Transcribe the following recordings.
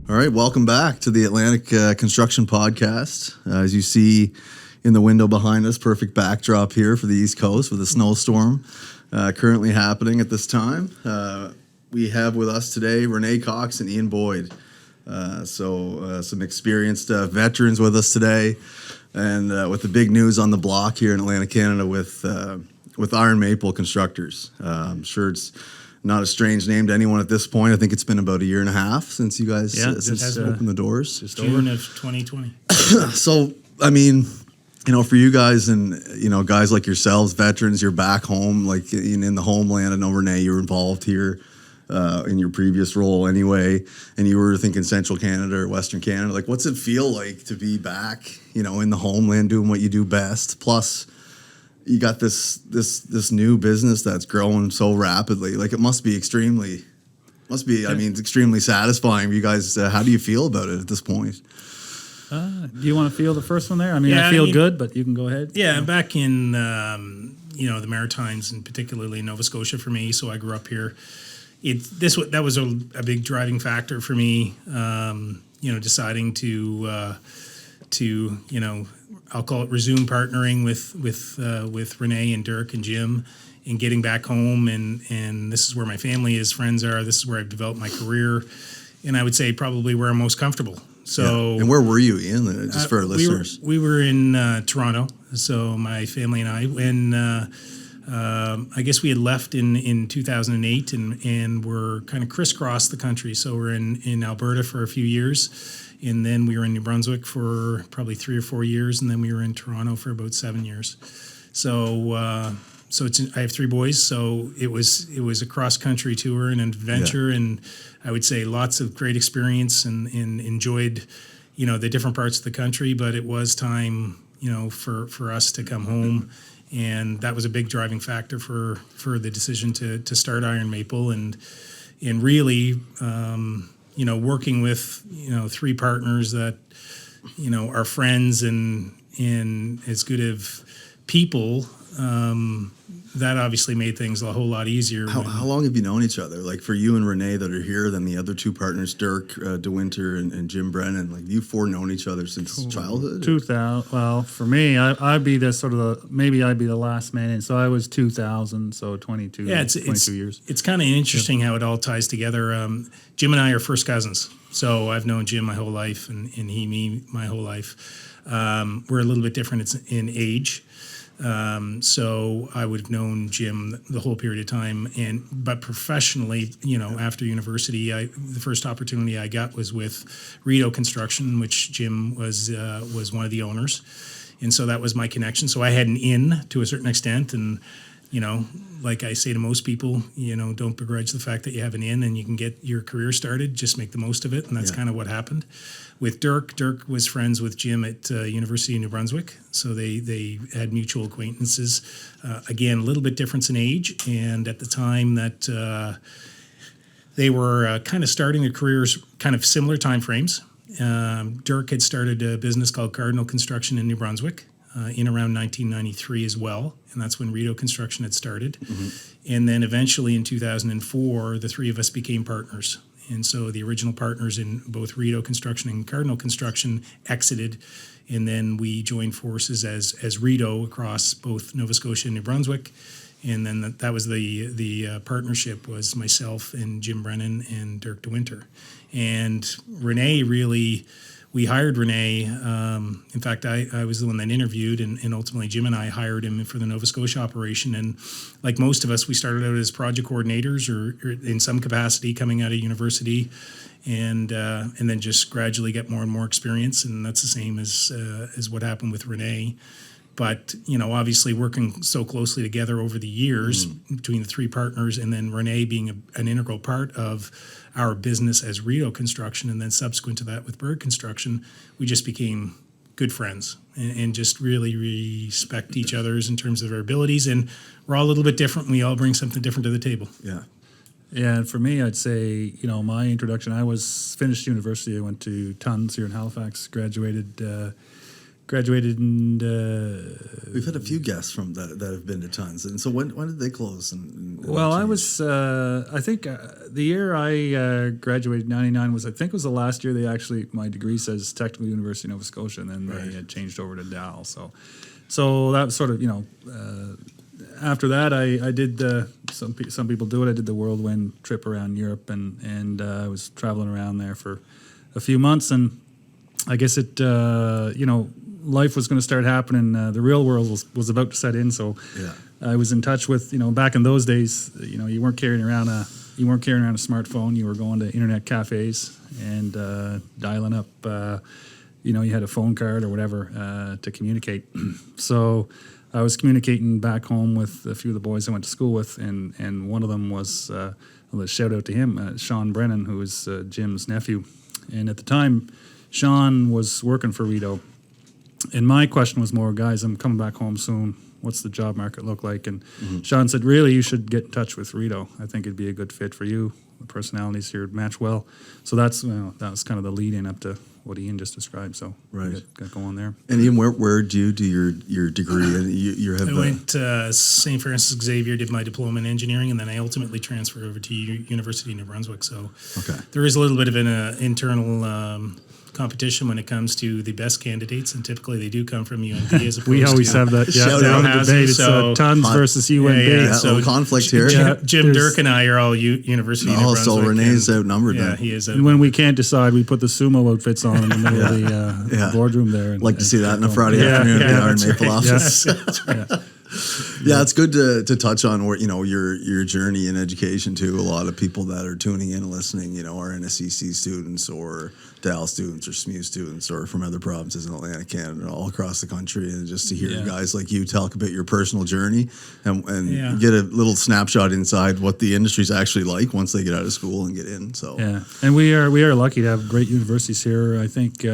All right, welcome back to the Atlantic Construction Podcast. As you see in the window behind us, perfect backdrop here for the East Coast with a snowstorm currently happening at this time. We have with us today Rene Cox and Ian Boyd. Some experienced veterans with us today, and with the big news on the block here in Atlantic Canada with Iron Maple Constructors. I'm sure it's not a strange name to anyone at this point. I think it's been about a year and a half since you guys opened the doors. Just June of 2020. So, I mean, for you guys and, guys like yourselves, veterans, you're back home, like in the homeland. I know, Rene, you were involved here in your previous role anyway, and you were thinking Central Canada or Western Canada. Like, what's it feel like to be back, in the homeland doing what you do best? Plus, you got this new business that's growing so rapidly. Like, it must be extremely satisfying. You guys, how do you feel about it at this point? Do you want to feel the first one there? I feel good, but you can go ahead. Yeah, back in the Maritimes and particularly Nova Scotia for me. So I grew up here. That was a big driving factor for me. Deciding to I'll call it resume partnering with Rene and Dirk and Jim, and getting back home, and this is where my family is, friends are. This is where I've developed my career, and I would say probably where I'm most comfortable. So, yeah. And where were you, Ian? Just for our listeners, we were in Toronto. So my family and I, when I guess we had left in 2008, and we're kind of crisscrossed the country. So we're in Alberta for a few years. And then we were in New Brunswick for probably 3 or 4 years, and then we were in Toronto for about 7 years. So, I have 3 boys, so it was a cross country tour and an adventure, and I would say lots of great experience, and enjoyed, the different parts of the country. But it was time, for us to come home, and that was a big driving factor for the decision to start Iron Maple, and really. Working with, 3 partners that, are friends and as good of people, that obviously made things a whole lot easier. How long have you known each other? Like, for you and Rene that are here, then the other 2 partners, Dirk De Winter and Jim Brennan, like, you 4 known each other since childhood? 2000. Well, for me, I'd be maybe I'd be the last man in. So I was 2000, so 22 years. It's kind of interesting how it all ties together. Jim and I are first cousins. So I've known Jim my whole life, and he me my whole life. We're a little bit different in age. So I would have known Jim the whole period of time, but professionally, after university, the first opportunity I got was with Rito Construction, which Jim was one of the owners, and so that was my connection. So I had an in to a certain extent, and like I say to most people, don't begrudge the fact that you have an in and you can get your career started. Just make the most of it, and that's kind of what happened. With Dirk was friends with Jim at University of New Brunswick, so they had mutual acquaintances. Again, a little bit difference in age, and at the time that they were kind of starting their careers, kind of similar time frames. Dirk had started a business called Cardinal Construction in New Brunswick in around 1993 as well, and that's when Rito Construction had started. Mm-hmm. And then eventually in 2004, the 3 of us became partners. And so the original partners in both Rito Construction and Cardinal Construction exited, and then we joined forces as Rito across both Nova Scotia and New Brunswick. And then that was the partnership was myself and Jim Brennan and Dirk De Winter. And Rene we hired Rene. In fact, I was the one that interviewed, and ultimately Jim and I hired him for the Nova Scotia operation. And like most of us, we started out as project coordinators or in some capacity coming out of university, and then just gradually get more and more experience. And that's the same as what happened with Rene. But, obviously working so closely together over the years between the 3 partners, and then Rene being an integral part of our business as Rito Construction, and then subsequent to that with Bird Construction, we just became good friends and just really respect each other's in terms of our abilities. And we're all a little bit different. And we all bring something different to the table. Yeah. Yeah, and for me, I'd say, my introduction, I was finished university. I went to Tons here in Halifax, graduated graduated in. We've had a few guests from that have been to tons, and so when did they close? Well, I was. I think the year I graduated, '99 was. I think it was the last year they actually. My degree says Technical University of Nova Scotia, and then they had changed over to Dal. So that was sort of after that, I did some people do it. I did the whirlwind trip around Europe, and I was traveling around there for a few months, and I guess it life was going to start happening. The real world was about to set in, so I was in touch with back in those days. You weren't carrying around a smartphone. You were going to internet cafes and dialing up. You had a phone card or whatever to communicate. So I was communicating back home with a few of the boys I went to school with, and one of them was, let's shout out to him, Sean Brennan, who was Jim's nephew. And at the time, Sean was working for Rito. And my question was more, guys, I'm coming back home soon. What's the job market look like? And Sean said, really, you should get in touch with Rito. I think it'd be a good fit for you. The personalities here match well. So that was kind of the lead in up to what Ian just described. So got going there. And Ian, where do you do your degree? And I went St. Francis Xavier, did my diploma in engineering, and then I ultimately transferred over to University of New Brunswick. So there is a little bit of an internal competition when it comes to the best candidates, and typically they do come from UNB as opposed we always have that debate. It's tons versus UNB. So conflict here. Jim Dirk and I are all University of New Brunswick. So Rene's outnumbered. Yeah, he is. And when we can't decide, we put the sumo outfits on in the middle of the boardroom there. Like to see that in a Friday afternoon at the Iron Maple office. Yeah, it's good to touch on where your journey in education too. A lot of people that are tuning in and listening, are NSCC students or Dal students or SMU students or from other provinces in Atlantic Canada, all across the country, and just to hear guys like you talk about your personal journey and get a little snapshot inside what the industry's actually like once they get out of school and get in. So and we are lucky to have great universities here. I think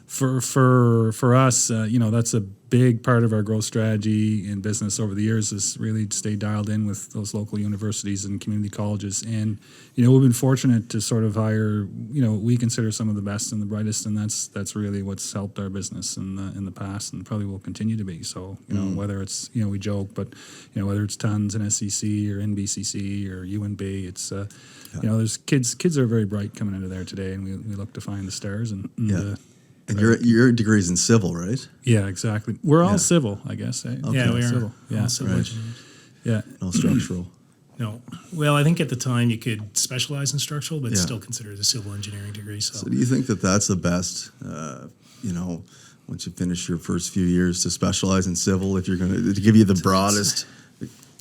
for us, that's a big part of our growth strategy in business over the years is really to stay dialed in with those local universities and community colleges. And, we've been fortunate to sort of hire, we consider some of the best and the brightest, and that's really what's helped our business in the past and probably will continue to be. So, whether it's, we joke, but, whether it's tons in SCC or NBCC or UNB, it's, there's kids are very bright coming into there today, and we look to find the stars and And your degree's in civil, right? Yeah, exactly. We're all civil, I guess. Eh? Okay. Yeah, we are. Civil. Yeah, civil engineers. Yeah. No structural. No. Well, I think at the time you could specialize in structural, but still consider it a civil engineering degree. So do you think that that's the best, once you finish your first few years to specialize in civil, if you're going to give you the broadest?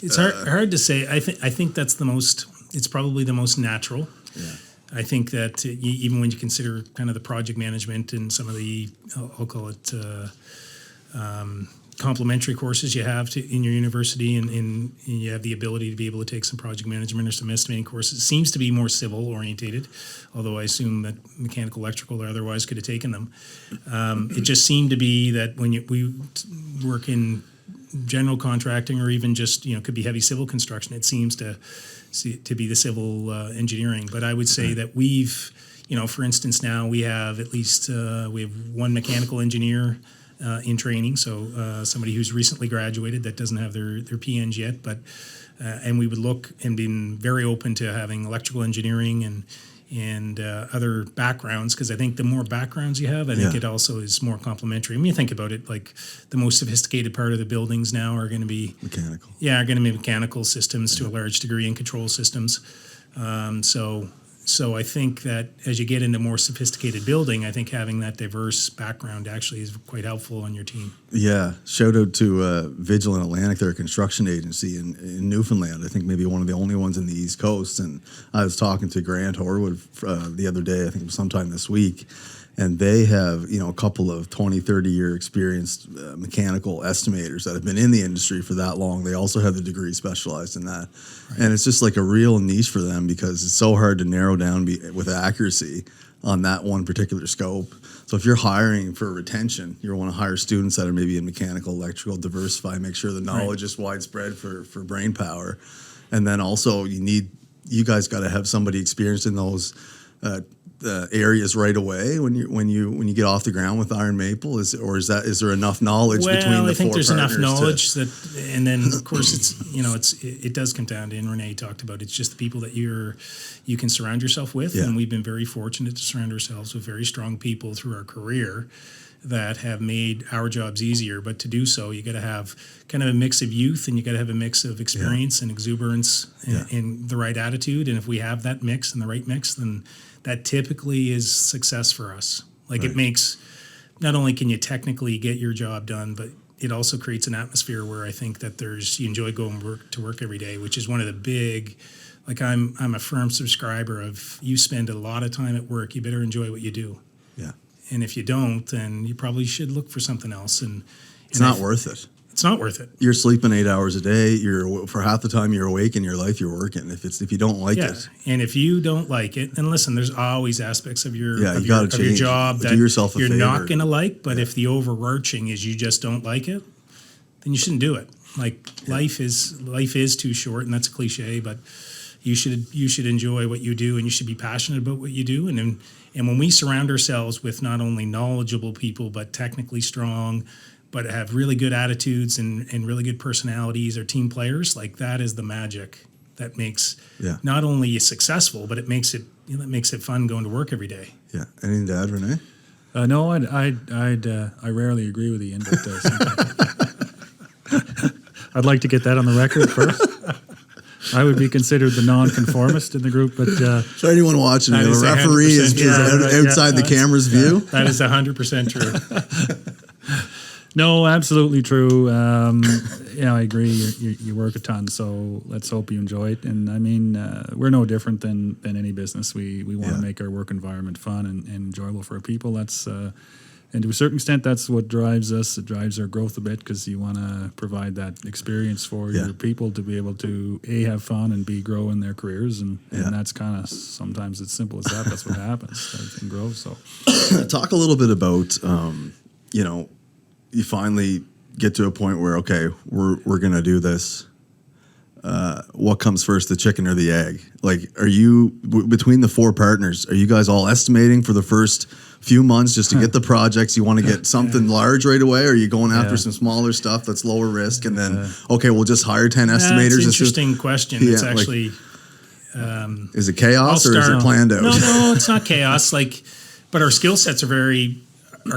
It's hard to say. I think that's it's probably the most natural. Yeah. I think that even when you consider kind of the project management and some of the, I'll call it complementary courses you have in your university, and you have the ability to be able to take some project management or some estimating courses. It seems to be more civil orientated, although I assume that mechanical, electrical, or otherwise could have taken them. It just seemed to be that when we work in general contracting or even just, could be heavy civil construction, it seems to be the civil engineering. But I would say that we've, for instance, now we have at least we have one mechanical engineer in training, so somebody who's recently graduated that doesn't have their PNs yet, but and we would look and been very open to having electrical engineering and other backgrounds, because I think the more backgrounds you have, I think it also is more complementary. I mean, you think about it, like the most sophisticated part of the buildings now are going to be mechanical. Yeah, are going to be mechanical systems to a large degree, and control systems. So I think that as you get into more sophisticated building, I think having that diverse background actually is quite helpful on your team. Yeah. Shout out to Vigilant Atlantic, they're a construction agency in Newfoundland. I think maybe one of the only ones in the East Coast. And I was talking to Grant Horwood the other day, I think it was sometime this week, and they have, a couple of 20, 30-year experienced mechanical estimators that have been in the industry for that long. They also have the degree specialized in that. Right. And it's just like a real niche for them because it's so hard to narrow down with accuracy on that one particular scope. So if you're hiring for retention, you want to hire students that are maybe in mechanical, electrical, diversify, make sure the knowledge is widespread for brain power. And then also you guys got to have somebody experienced in those areas right away when you get off the ground with Iron Maple? Is there enough knowledge between the four partners? I think there's enough knowledge and then of course it does come down to, and Rene talked about, it's just the people that you can surround yourself with, and we've been very fortunate to surround ourselves with very strong people through our career that have made our jobs easier. But to do so, you got to have kind of a mix of youth, and you got to have a mix of experience and exuberance and the right attitude. And if we have that mix and the right mix, then that typically is success for us. It makes, not only can you technically get your job done, but it also creates an atmosphere where I think that you enjoy going to work every day, which is one of the big, I'm a firm subscriber of, you spend a lot of time at work, you better enjoy what you do. Yeah. And if you don't, then you probably should look for something else. And it's not worth it. It's not worth it. You're sleeping 8 hours a day. For half the time you're awake in your life, you're working. If you don't like it, and if you don't like it, and listen, there's always aspects of your you got to change. Your job Do that yourself a you're favor. not going to like. But if the overarching is you just don't like it, then you shouldn't do it. Life is too short, and that's a cliche, but you should enjoy what you do, and you should be passionate about what you do. And when we surround ourselves with not only knowledgeable people, but technically strong, but have really good attitudes and really good personalities, or team players, that is the magic that makes not only you successful, but it makes it fun going to work every day. Yeah. Anything to add, Rene? No, I rarely agree with Ian, but I'd like to get that on the record first. I would be considered the non-conformist in the group, but for anyone watching, the referee is outside the camera's view. That is 100% true. No, absolutely true. I agree. You work a ton, so let's hope you enjoy it. And I mean, we're no different than any business. We want to make our work environment fun and enjoyable for our people. That's and to a certain extent, that's what drives us. It drives our growth a bit, because you want to provide that experience for your people to be able to have fun and grow in their careers. And that's kind of, sometimes it's simple as that. That's what happens. Everything grows. So talk a little bit about, you finally get to a point where, okay, we're going to do this. What comes first, the chicken or the egg? Are you, between the four partners, are you guys all estimating for the first few months just to get the projects? You want to get something large right away? Or are you going after some smaller stuff that's lower risk, and then, okay, we'll just hire 10 estimators? That's an interesting question. It's actually... is it chaos or is it planned out? No, it's not chaos. But our skill sets are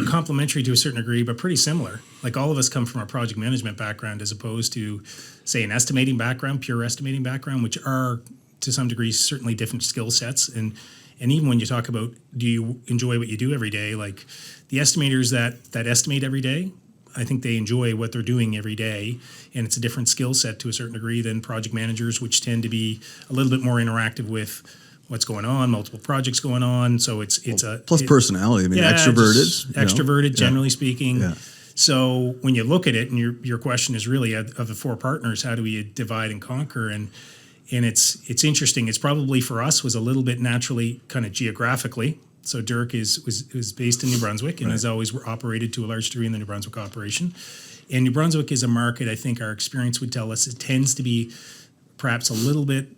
complementary to a certain degree, but pretty similar. All of us come from a project management background, as opposed to, say, an estimating background, pure estimating background, which are to some degree certainly different skill sets. And even when you talk about, do you enjoy what you do every day? The estimators that estimate every day, I think they enjoy what they're doing every day, and it's a different skill set to a certain degree than project managers, which tend to be a little bit more interactive with what's going on, multiple projects going on. So it's personality. I mean, extroverted, generally speaking. Yeah. So when you look at it, and your question is really, of the four partners, how do we divide and conquer? And it's interesting. It's probably for us was a little bit naturally, kind of geographically. So Dirk was based in New Brunswick, and has always operated to a large degree in the New Brunswick operation. And New Brunswick is a market, I think our experience would tell us, it tends to be perhaps a little bit,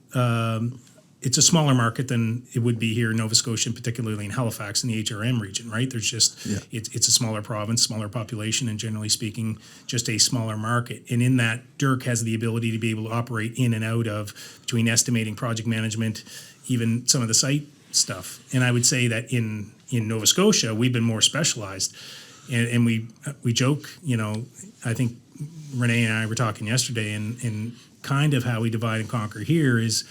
it's a smaller market than it would be here in Nova Scotia, and particularly in Halifax in the HRM region, right? There's just, it's a smaller province, smaller population, and generally speaking, just a smaller market. And in that, Dirk has the ability to be able to operate in and out of, between estimating, project management, even some of the site stuff. And I would say that in Nova Scotia, we've been more specialized. And we joke, I think Rene and I were talking yesterday, and kind of how we divide and conquer here is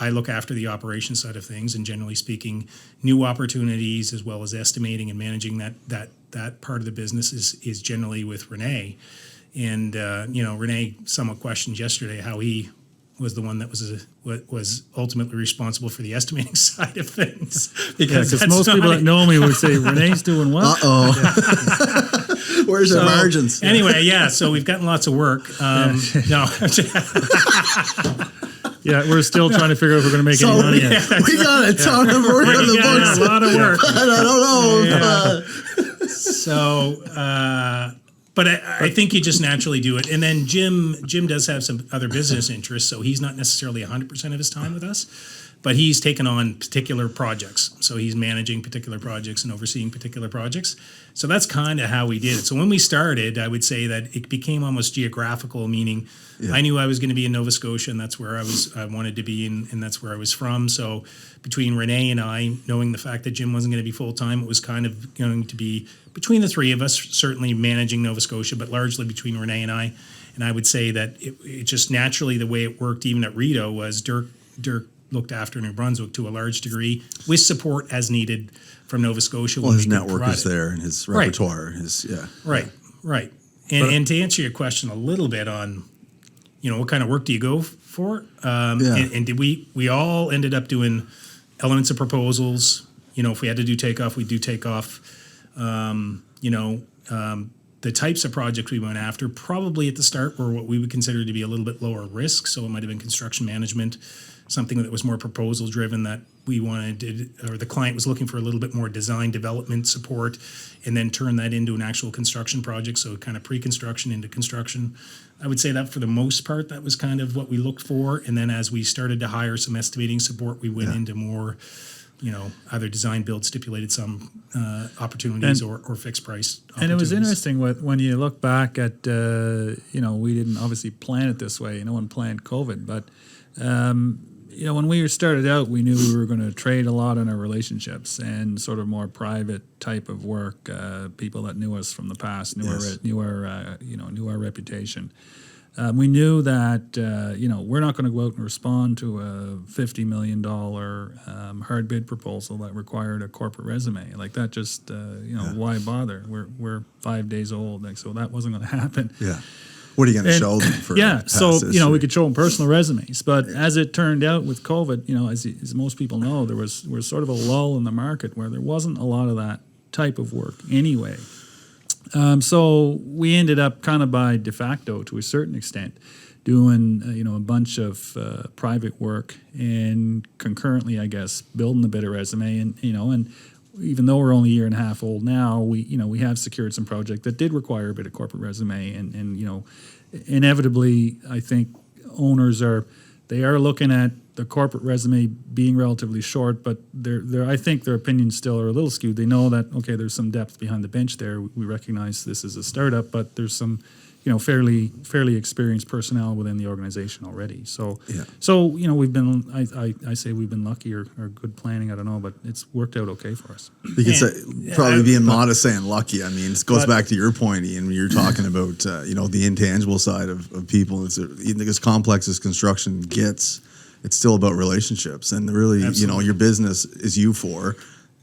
I look after the operations side of things, and generally speaking, new opportunities as well as estimating and managing that part of the business is generally with Rene. And Rene somewhat questioned yesterday how he was the one that was ultimately responsible for the estimating side of things. Because most people that know me would say, Rene's doing what? Where's the margins? Anyway, so we've gotten lots of work. No. Yeah, we're still trying to figure out if we're going to make any money. We got a ton of work on the books. A lot of work. I don't know. But I think you just naturally do it. And then Jim does have some other business interests, so he's not necessarily 100% of his time with us. but he's taken on particular projects. So he's managing particular projects and overseeing particular projects. So that's kind of how we did it. So when we started, I would say that it became almost geographical, meaning I knew I was going to be in Nova Scotia, and that's where I wanted to be, and that's where I was from. So between Rene and I, knowing the fact that Jim wasn't going to be full-time, it was kind of going to be between the three of us, certainly managing Nova Scotia, but largely between Rene and I. And I would say that it just naturally, the way it worked, even at Rideau, was Dirk looked after New Brunswick to a large degree, with support as needed from Nova Scotia. Well, his network is there, and his repertoire is Right. And to answer your question a little bit on, what kind of work do you go for? And did we all ended up doing elements of proposals. If we had to do takeoff, we'd do takeoff. The types of projects we went after probably at the start were what we would consider to be a little bit lower risk. So it might have been construction management, something that was more proposal driven, that we wanted, or the client was looking for a little bit more design development support, and then turn that into an actual construction project. So kind of pre-construction into construction. I would say that for the most part, that was kind of what we looked for. And then as we started to hire some estimating support, we went into more, either design build stipulated some opportunities or fixed price opportunities. And it was interesting when you look back at, we didn't obviously plan it this way. No one planned COVID, but, when we started out, we knew we were going to trade a lot on our relationships and sort of more private type of work. People that knew us from the past, knew our reputation. We knew that, we're not going to go out and respond to a $50 million hard bid proposal that required a corporate resume. Like that just, why bother? We're 5 days old, so that wasn't going to happen. Yeah. What are you going to show them for? We could show them personal resumes. But as it turned out with COVID, as most people know, there was sort of a lull in the market where there wasn't a lot of that type of work anyway. So we ended up kind of by de facto, to a certain extent, doing a bunch of private work and concurrently, I guess, building a bit of resume. And even though we're only a year and a half old now, we have secured some project that did require a bit of corporate resume. And inevitably, I think owners are looking at the corporate resume being relatively short, but I think their opinions still are a little skewed. They know that, okay, there's some depth behind the bench there. We recognize this is a startup, but there's some, fairly experienced personnel within the organization already. So we've been, I say we've been lucky or good planning, I don't know, but it's worked out okay for us. You can say, probably being modest saying lucky. I mean, it goes back to your point, Ian, when you're talking about, the intangible side of people. It's as complex as construction gets. It's still about relationships, and really, your business is you four,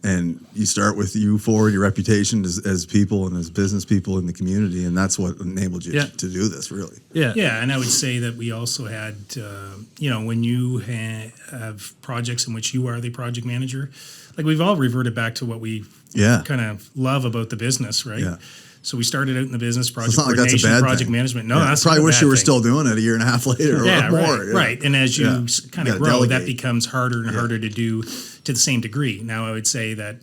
and you start with you four, your reputation as people and as business people in the community, and that's what enabled you to do this, really. Yeah, and I would say that we also had, when you have projects in which you are the project manager, like we've all reverted back to what we kind of love about the business, right? Yeah. So we started out in the business, project coordination, project management. No, that's probably wish you were still doing it a year and a half later or more. Right. And as you kind of grow, delegate. That becomes harder and harder to do to the same degree. Now, I would say that,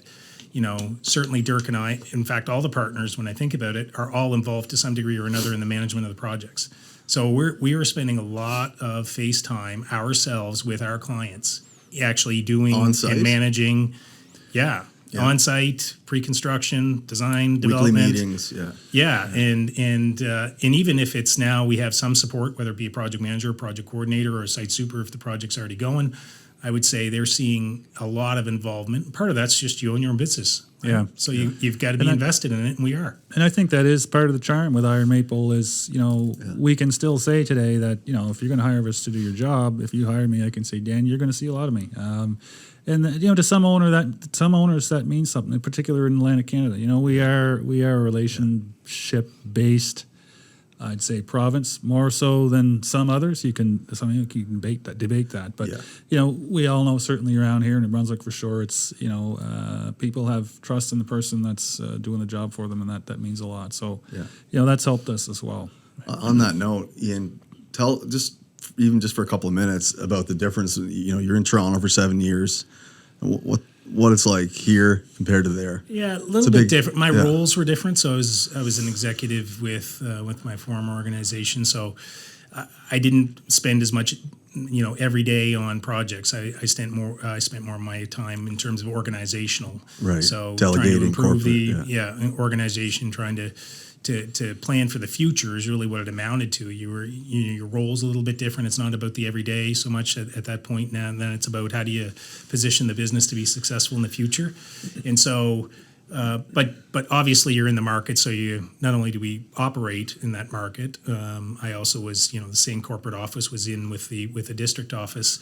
certainly Dirk and I, in fact, all the partners, when I think about it, are all involved to some degree or another in the management of the projects. So we are spending a lot of face time ourselves with our clients, actually doing on-site and managing. Yeah. On-site, pre-construction, design, development. Weekly meetings, and even if it's now we have some support, whether it be a project manager, a project coordinator, or a site super if the project's already going, I would say they're seeing a lot of involvement. Part of that's just you own your own business. Right? Yeah. So you've got to be invested in it, and we are. And I think that is part of the charm with Iron Maple is, we can still say today that, if you're going to hire us to do your job, if you hire me, I can say, Dan, you're going to see a lot of me. And to some owners that means something, in particular in Atlantic Canada. We are a relationship based, I'd say, province more so than some others. You can debate that, but we all know certainly around here in New Brunswick for sure. It's people have trust in the person that's doing the job for them, and that means a lot. So that's helped us as well. On that note, Ian, tell just for a couple of minutes about the difference. You're in Toronto for 7 years. What it's like here compared to there. Yeah, a little bit different. My roles were different. So I was an executive with my former organization. So I didn't spend as much every day on projects. I spent more of my time in terms of organizational. Right. So Delegating, trying to improve corporate, organization, trying to plan for the future is really what it amounted to. Your role's a little bit different. It's not about the everyday so much at that point now. And then it's about how do you position the business to be successful in the future. And so, but obviously you're in the market. So you not only do we operate in that market, I also was the same corporate office was in with the district office,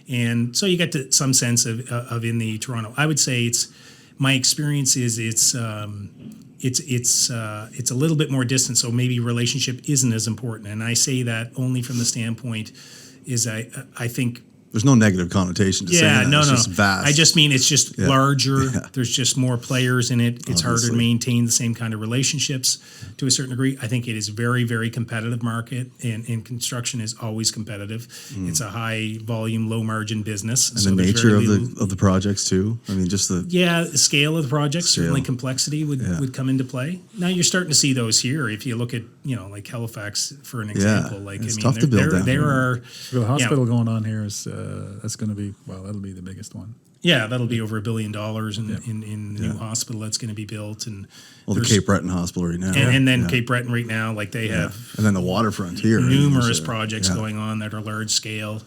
and so you get to some sense of in the Toronto. I would say my experience is it's a little bit more distant, so maybe relationship isn't as important. And I say that only from the standpoint is I think there's no negative connotation to saying that. No. It's just vast. I just mean it's just larger. Yeah. There's just more players in it. It's harder to maintain the same kind of relationships to a certain degree. I think it is very, very competitive market, and construction is always competitive. It's a high volume, low margin business. And the nature of the projects too. I mean, just the scale of the projects, certainly complexity would come into play. Now you're starting to see those here. If you look at like Halifax for an example, it's tough to build down there. The hospital going on here is that's going to be that'll be the biggest one. Yeah, that'll be over $1 billion in the new hospital that's going to be built, and the Cape Breton Hospital right now, and then Cape Breton right now, like they have, and then the waterfront here, numerous projects going on that are large scale,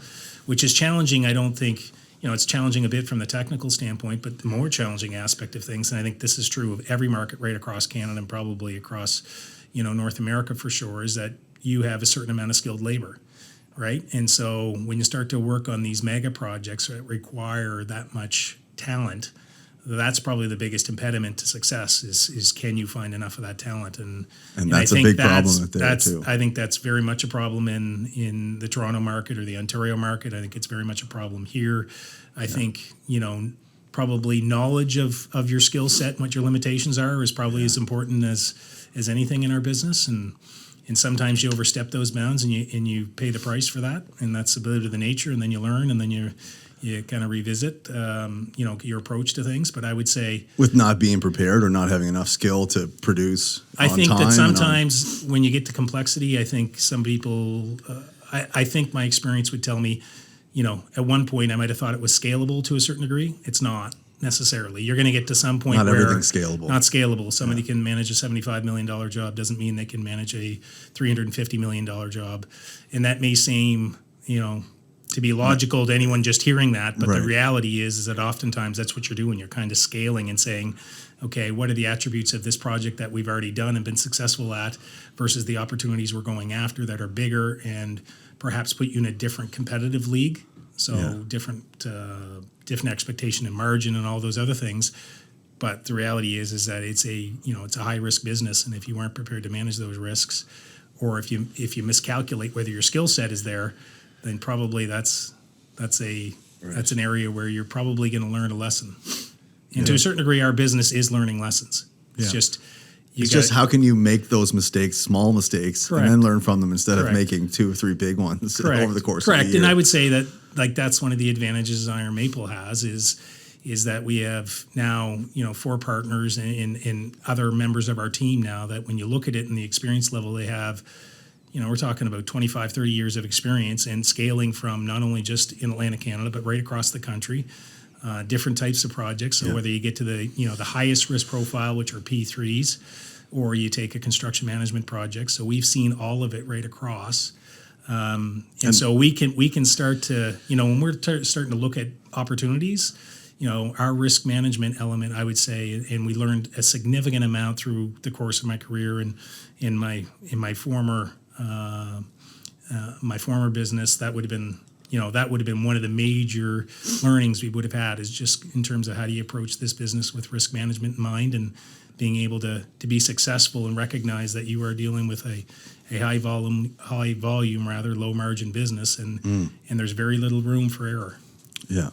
which is challenging. I don't think it's challenging a bit from the technical standpoint, but the more challenging aspect of things, and I think this is true of every market right across Canada and probably across North America for sure, is that you have a certain amount of skilled labor. Right. And so when you start to work on these mega projects that require that much talent, that's probably the biggest impediment to success is can you find enough of that talent? And that's a big problem there too. I think that's very much a problem in the Toronto market or the Ontario market. I think it's very much a problem here. I think, probably knowledge of your skill set and what your limitations are is probably as important as anything in our business. And sometimes you overstep those bounds and you pay the price for that, and that's a bit of the nature. And then you learn, and then you kind of revisit, your approach to things. But I would say with not being prepared or not having enough skill to produce. I think that sometimes when you get to complexity, I think some people, I think my experience would tell me, at one point I might have thought it was scalable to a certain degree. It's not necessarily. You're going to get to some point not where everything's scalable. Not scalable. Somebody can manage a $75 million job doesn't mean they can manage a $350 million job. And that may seem, to be logical to anyone just hearing that, but the reality is that oftentimes that's what you're doing. You're kind of scaling and saying, okay, what are the attributes of this project that we've already done and been successful at versus the opportunities we're going after that are bigger and perhaps put you in a different competitive league. So different expectation and margin and all those other things. But the reality is that it's a high risk business, and if you aren't prepared to manage those risks, or if you miscalculate whether your skill set is there, then probably that's an area where you're probably going to learn a lesson. And to a certain degree, our business is learning lessons. It's just how can you make those mistakes, small mistakes, and then learn from them instead of making 2 or 3 big ones over the course of the year. And I would say that that's one of the advantages Iron Maple has is that we have now 4 partners and other members of our team now that when you look at it and the experience level they have, we're talking about 25, 30 years of experience and scaling from not only just in Atlantic Canada, but right across the country, different types of projects. So whether you get to the highest risk profile, which are P3s, or you take a construction management project. So we've seen all of it right across. And so we can start to, when we're starting to look at opportunities, our risk management element, I would say, and we learned a significant amount through the course of my career and in my former business, that would have been one of the major learnings we would have had, is just in terms of how do you approach this business with risk management in mind and being able to be successful and recognize that you are dealing with a high volume, low margin business, and there's very little room for error. Yeah.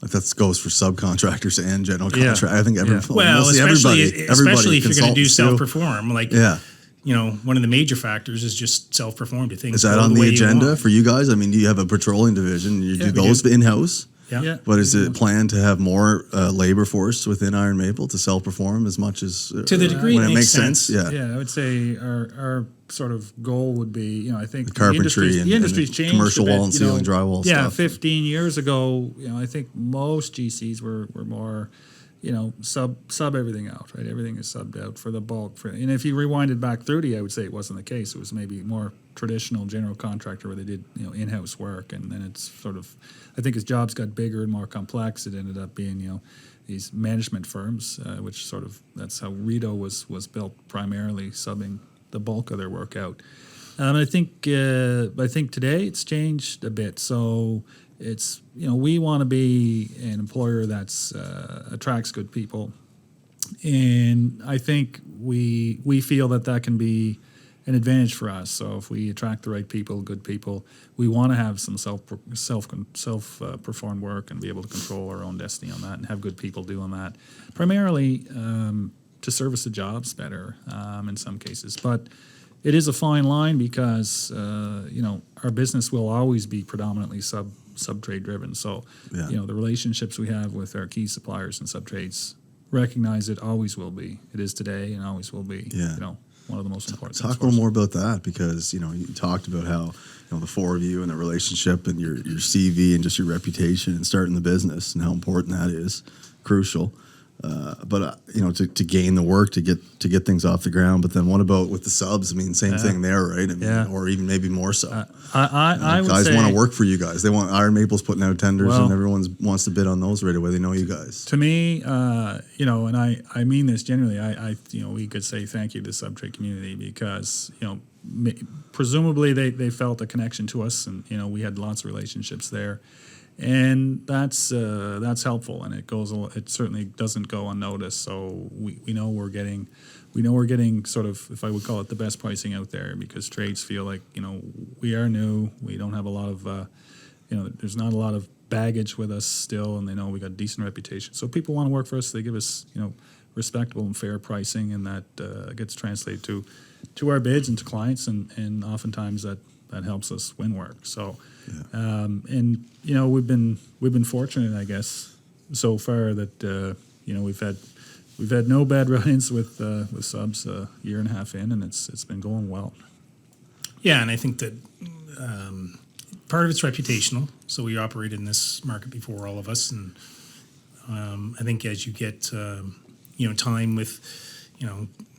Like that goes for subcontractors and general contractors. I think especially if you're going to do self-perform, one of the major factors is just self-perform. Is that on the agenda for you guys? I mean, do you have a patrolling division? You do those in-house? Yeah. Yeah. But is it planned to have more labor force within Iron Maple to self-perform as much as To the degree when it it makes makes sense? Yeah. Yeah, I would say our sort of goal would be, I think the Carpentry and industry's the changed commercial a bit, wall and ceiling drywall yeah, stuff. 15 years ago, I think most GCs were more, sub everything out, right? Everything is subbed out for the bulk. And if you rewinded back 30, I would say it wasn't the case. It was maybe more traditional general contractor where they did, in-house work. And then it's sort of, I think as jobs got bigger and more complex, it ended up being, these management firms, which sort of, that's how Rito was built, primarily subbing the bulk of their work out. I think today it's changed a bit. So it's, we want to be an employer that's attracts good people, and I think we feel that can be an advantage for us. So if we attract the right people, good people, we want to have some self performed work and be able to control our own destiny on that, and have good people doing that, primarily to service the jobs better in some cases, but. It is a fine line because our business will always be predominantly sub-trade driven. So the relationships we have with our key suppliers and sub-trades recognize it always will be. It is today and always will be. One of the most important. Talk a little more about that, because you talked about how the four of you and the relationship and your CV and just your reputation and starting the business and how important that is, crucial. But to gain the work to get things off the ground. But then what about with the subs? I mean, same thing there, right? I mean, or even maybe more so. I would guys say, want to work for you guys. They want Iron Maple's putting out tenders, and everyone wants to bid on those right away. They know you guys. To me, and I mean this genuinely. We could say thank you to the subtrade community because presumably they felt a connection to us, and we had lots of relationships there. And that's helpful, and it certainly doesn't go unnoticed. So we know we're getting sort of, if I would call it, the best pricing out there, because trades feel like we are new, we don't have a lot of there's not a lot of baggage with us still, and they know we got a decent reputation. So people want to work for us. They give us respectable and fair pricing, and that gets translated to our bids and to clients, and oftentimes that helps us win work. So. And we've been fortunate, I guess, so far that we've had no bad run-ins with subs a year and a half in, and it's been going well. Yeah, and I think that part of it's reputational. So we operated in this market before all of us, and I think as you get time with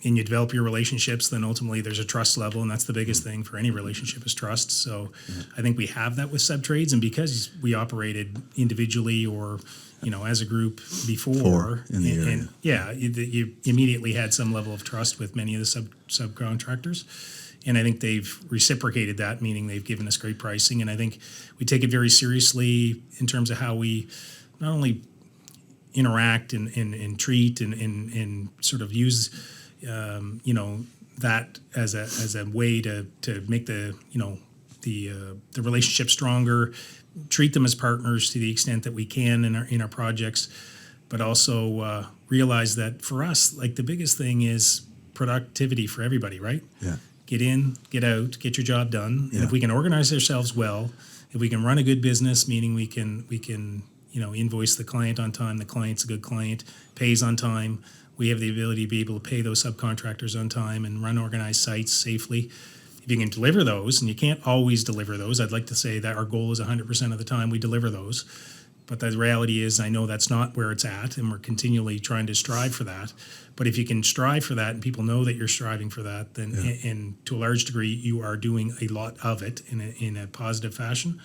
and you develop your relationships, then ultimately there's a trust level, and that's the biggest thing for any relationship is trust. So I think we have that with sub-trades, and because we operated individually or as a group before in the area. You immediately had some level of trust with many of the subcontractors, and I think they've reciprocated that, meaning they've given us great pricing, and I think we take it very seriously in terms of how we not only interact and treat and sort of use that as a way to make the relationship stronger, treat them as partners to the extent that we can in our projects, but also realize that for us, like, the biggest thing is productivity for everybody, right? Yeah. Get in, get out, get your job done. And if we can organize ourselves well, if we can run a good business, meaning we can invoice the client on time, the client's a good client, pays on time, we have the ability to be able to pay those subcontractors on time and run organized sites safely. If you can deliver those, and you can't always deliver those, I'd like to say that our goal is 100% of the time we deliver those. But the reality is, I know that's not where it's at, and we're continually trying to strive for that. But if you can strive for that, and people know that you're striving for that, then, and to a large degree, you are doing a lot of it in a positive fashion.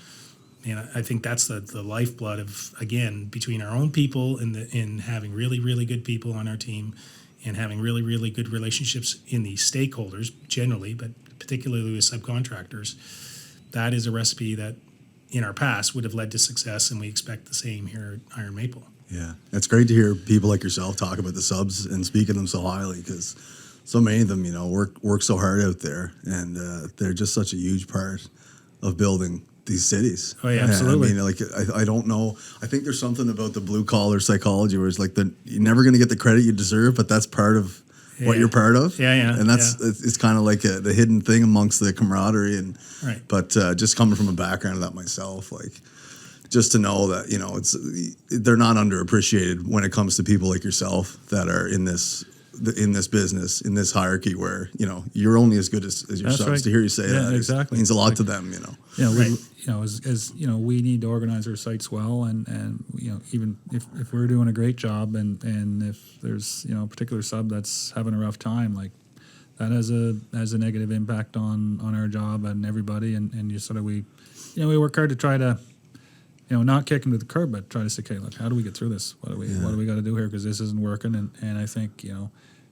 And I think that's the lifeblood of, again, between our own people and having really, really good people on our team, and having really, really good relationships in the stakeholders generally, but particularly with subcontractors. That is a recipe that in our past would have led to success, and we expect the same here at Iron Maple. Yeah, it's great to hear people like yourself talk about the subs and speak of them so highly, because so many of them, work so hard out there, and they're just such a huge part of building these cities. Oh yeah, absolutely. I mean, I don't know. I think there's something about the blue collar psychology where it's like you're never going to get the credit you deserve, but that's part of what you're part of. Yeah. And it's kind of like the hidden thing amongst the camaraderie, and right. But just coming from a background of that myself, like just to know that, they're not underappreciated when it comes to people like yourself that are in this business, in this hierarchy where, you're only as good as your That's subs. right. To hear you say that exactly. means a lot to them, Yeah, Right. as we need to organize our sites well, and even if we're doing a great job, and if there's a particular sub that's having a rough time, like that has a negative impact on our job and everybody, and you sort of we work hard to try to not kick them to the curb, but try to say, okay, look, how do we get through this? What do we got to do here, because this isn't working, and I think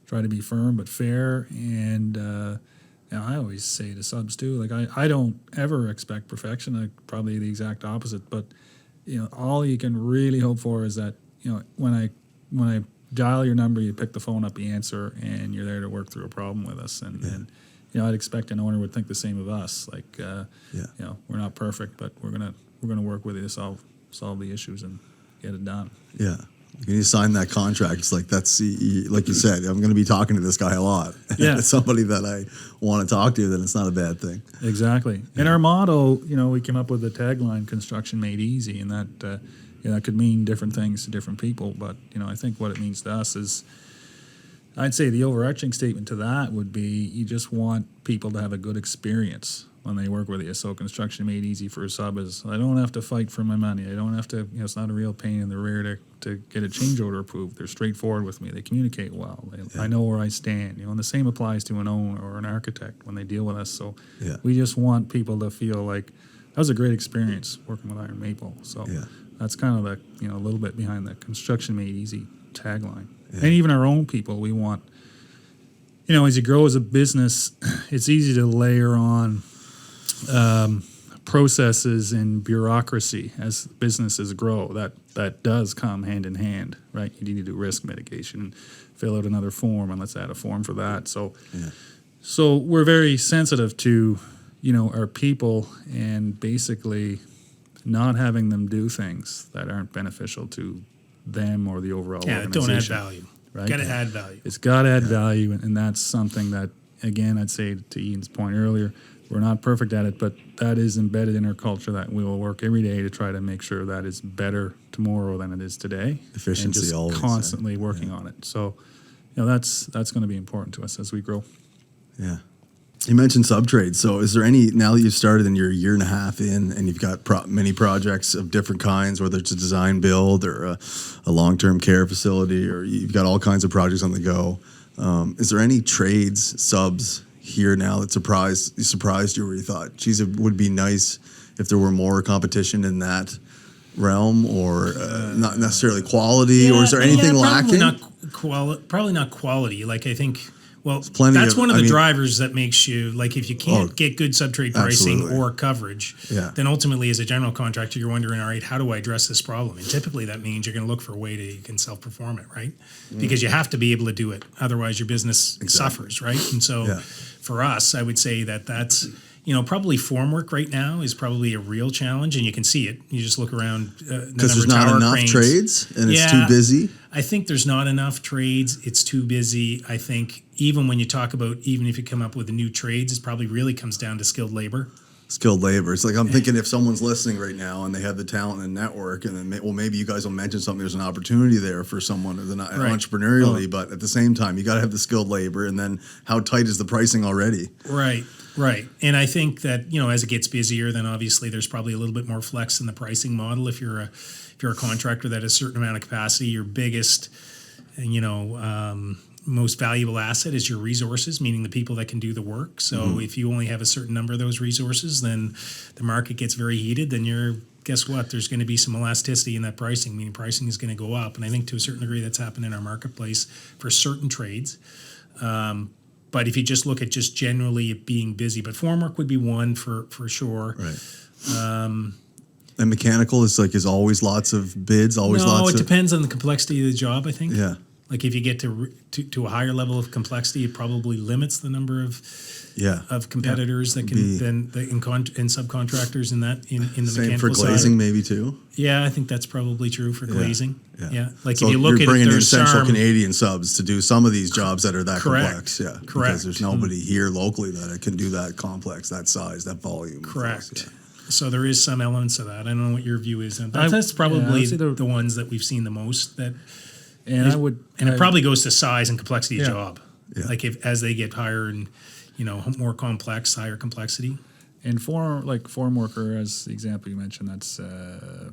try to be firm but fair, and I always say to subs too, like I don't ever expect perfection. I probably the exact opposite. But all you can really hope for is that when I dial your number, you pick the phone up, you answer, and you're there to work through a problem with us. And I'd expect an owner would think the same of us. Like we're not perfect, but we're gonna work with you to solve the issues and get it done. Yeah. When you sign that contract, it's like that's like you said, I'm going to be talking to this guy a lot. Yeah. If it's somebody that I want to talk to, then it's not a bad thing. Exactly. Yeah. And our motto, we came up with the tagline "Construction Made Easy," and that that could mean different things to different people. But I think what it means to us is, I'd say the overarching statement to that would be, you just want people to have a good experience when they work with you. So construction made easy for a sub is, I don't have to fight for my money. I don't have to, it's not a real pain in the rear to get a change order approved. They're straightforward with me. They communicate well. I know where I stand. And the same applies to an owner or an architect when they deal with us. So we just want people to feel like, that was a great experience working with Iron Maple. So that's kind of the, a little bit behind the construction made easy tagline. Yeah. And even our own people, we want, as you grow as a business, it's easy to layer on processes and bureaucracy as businesses grow. That does come hand in hand, right? You need to do risk mitigation and fill out another form, and let's add a form for that. So we're very sensitive to our people, and basically not having them do things that aren't beneficial to them or the overall organization. Don't add value. Right? Got to add value. It's got to add value, and that's something that, again, I'd say to Ian's point earlier, we're not perfect at it, but that is embedded in our culture, that we will work every day to try to make sure that is better tomorrow than it is today. Efficiency, and just always constantly working on it. So, that's going to be important to us as we grow. Yeah. You mentioned subtrades. So is there any, now that you've started and you're a year and a half in and you've got many projects of different kinds, whether it's a design build or a long-term care facility, or you've got all kinds of projects on the go, is there any trades, subs here now that surprised you, where you thought, geez, it would be nice if there were more competition in that realm, or not necessarily quality, or is there anything lacking? Probably not quality. Like, I think, well, that's one of the drivers that makes you, like, if you can't get good subtrade pricing absolutely. or coverage, then ultimately as a general contractor, you're wondering, all right, how do I address this problem? And typically that means you're going to look for a way you can self-perform it, right? Because you have to be able to do it. Otherwise your business suffers, right? And so for us, I would say that's, probably formwork right now is probably a real challenge, and you can see it. You just look around. Because there's not enough trades and it's too busy? I think there's not enough trades. It's too busy. I think even when you talk about, even if you come up with new trades, it probably really comes down to skilled labor. Skilled labor. It's like, I'm thinking if someone's listening right now and they have the talent and network, and then, maybe you guys will mention something, there's an opportunity there for someone entrepreneurially, but at the same time, you got to have the skilled labor, and then how tight is the pricing already? Right. And I think that, as it gets busier, then obviously there's probably a little bit more flex in the pricing model. If you're a contractor that has a certain amount of capacity, your biggest, most valuable asset is your resources, meaning the people that can do the work. So if you only have a certain number of those resources, then the market gets very heated, then guess what? There's going to be some elasticity in that pricing, meaning pricing is going to go up. And I think to a certain degree that's happened in our marketplace for certain trades. But if you just look at just generally it being busy, but formwork would be one for sure. Right. And mechanical is always lots of bids, it depends on the complexity of the job, I think. Yeah. Like if you get to a higher level of complexity, it probably limits the number of competitors that can and subcontractors in the mechanical side. Same for glazing, maybe too. Yeah, I think that's probably true for glazing. Yeah. Like so if you look you're at bringing in Central Canadian subs to do some of these jobs that are that complex. Yeah, correct. Because there's nobody here locally that can do that complex, that size, that volume. Correct. So there is some elements of that. I don't know what your view is. And that's probably I'd say the ones that we've seen the most. That And it probably goes to size and complexity of Yeah. job. Yeah. Like as they get higher and more complex, higher complexity. And form worker, as the example you mentioned, that's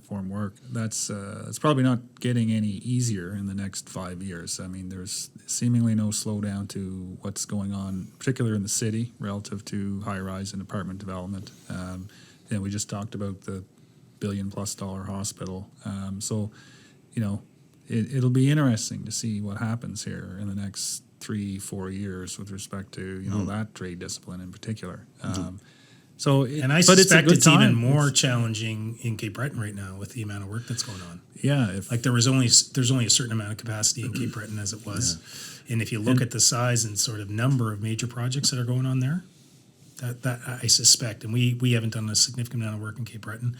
form work. It's probably not getting any easier in the next 5 years. I mean, there's seemingly no slowdown to what's going on, particularly in the city, relative to high-rise and apartment development. And we just talked about the $1 billion+ hospital. It'll be interesting to see what happens here in the next 3-4 years with respect to that trade discipline in particular. And I suspect it's even more challenging in Cape Breton right now with the amount of work that's going on. Yeah, there's only a certain amount of capacity in Cape Breton as it was, and if you look at the size and sort of number of major projects that are going on there, that I suspect, and we haven't done a significant amount of work in Cape Breton,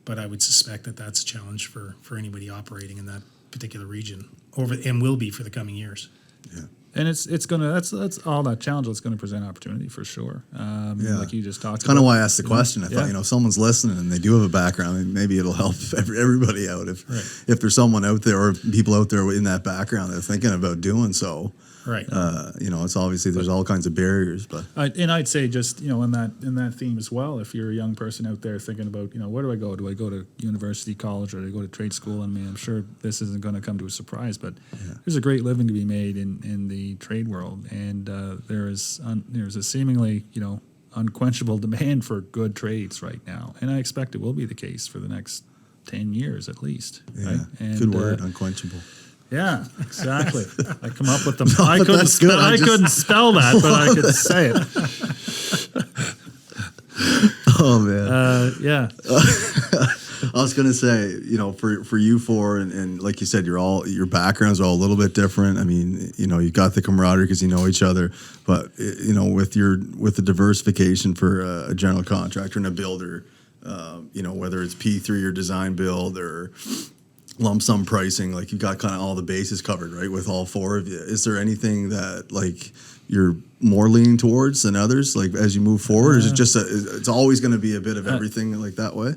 but I would suspect that that's a challenge for anybody operating in that particular region and will be for the coming years. Yeah. And that's all that challenge that's going to present opportunity for sure. Like you just talked about. Kind of why I asked the question. I thought, if someone's listening and they do have a background, maybe it'll help everybody out. If there's someone out there or people out there in that background that are thinking about doing so. Right. It's obviously there's all kinds of barriers, but I'd say just in that theme as well. If you're a young person out there thinking about where do I go? Do I go to university, college, or do I go to trade school? I mean, I'm sure this isn't going to come to a surprise, but there's a great living to be made in the trade world, and there's a seemingly unquenchable demand for good trades right now, and I expect it will be the case for the next 10 years at least. Yeah, right? And, good word, unquenchable. Yeah, exactly. I come up with them. No, I couldn't spell that, but I could say it. Oh man. Yeah. I was gonna say, for you four, and like you said, your backgrounds are all a little bit different. I mean, you got the camaraderie because you know each other, but with the diversification for a general contractor and a builder, whether it's P3 or design build or lump sum pricing, like you've got kind of all the bases covered, right? With all four of you, is there anything that like you're more leaning towards than others, like as you move forward? Or is it just it's always going to be a bit of everything like that way?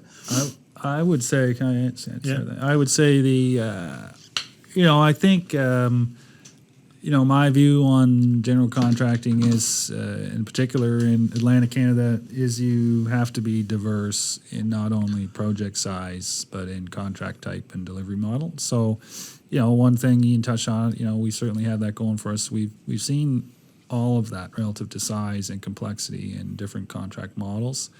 I would say, can I answer that? I would say I think, my view on general contracting is, in particular in Atlantic Canada, is you have to be diverse in not only project size, but in contract type and delivery model. So, one thing Ian touched on, we certainly have that going for us. We've seen all of that relative to size and complexity and different contract models.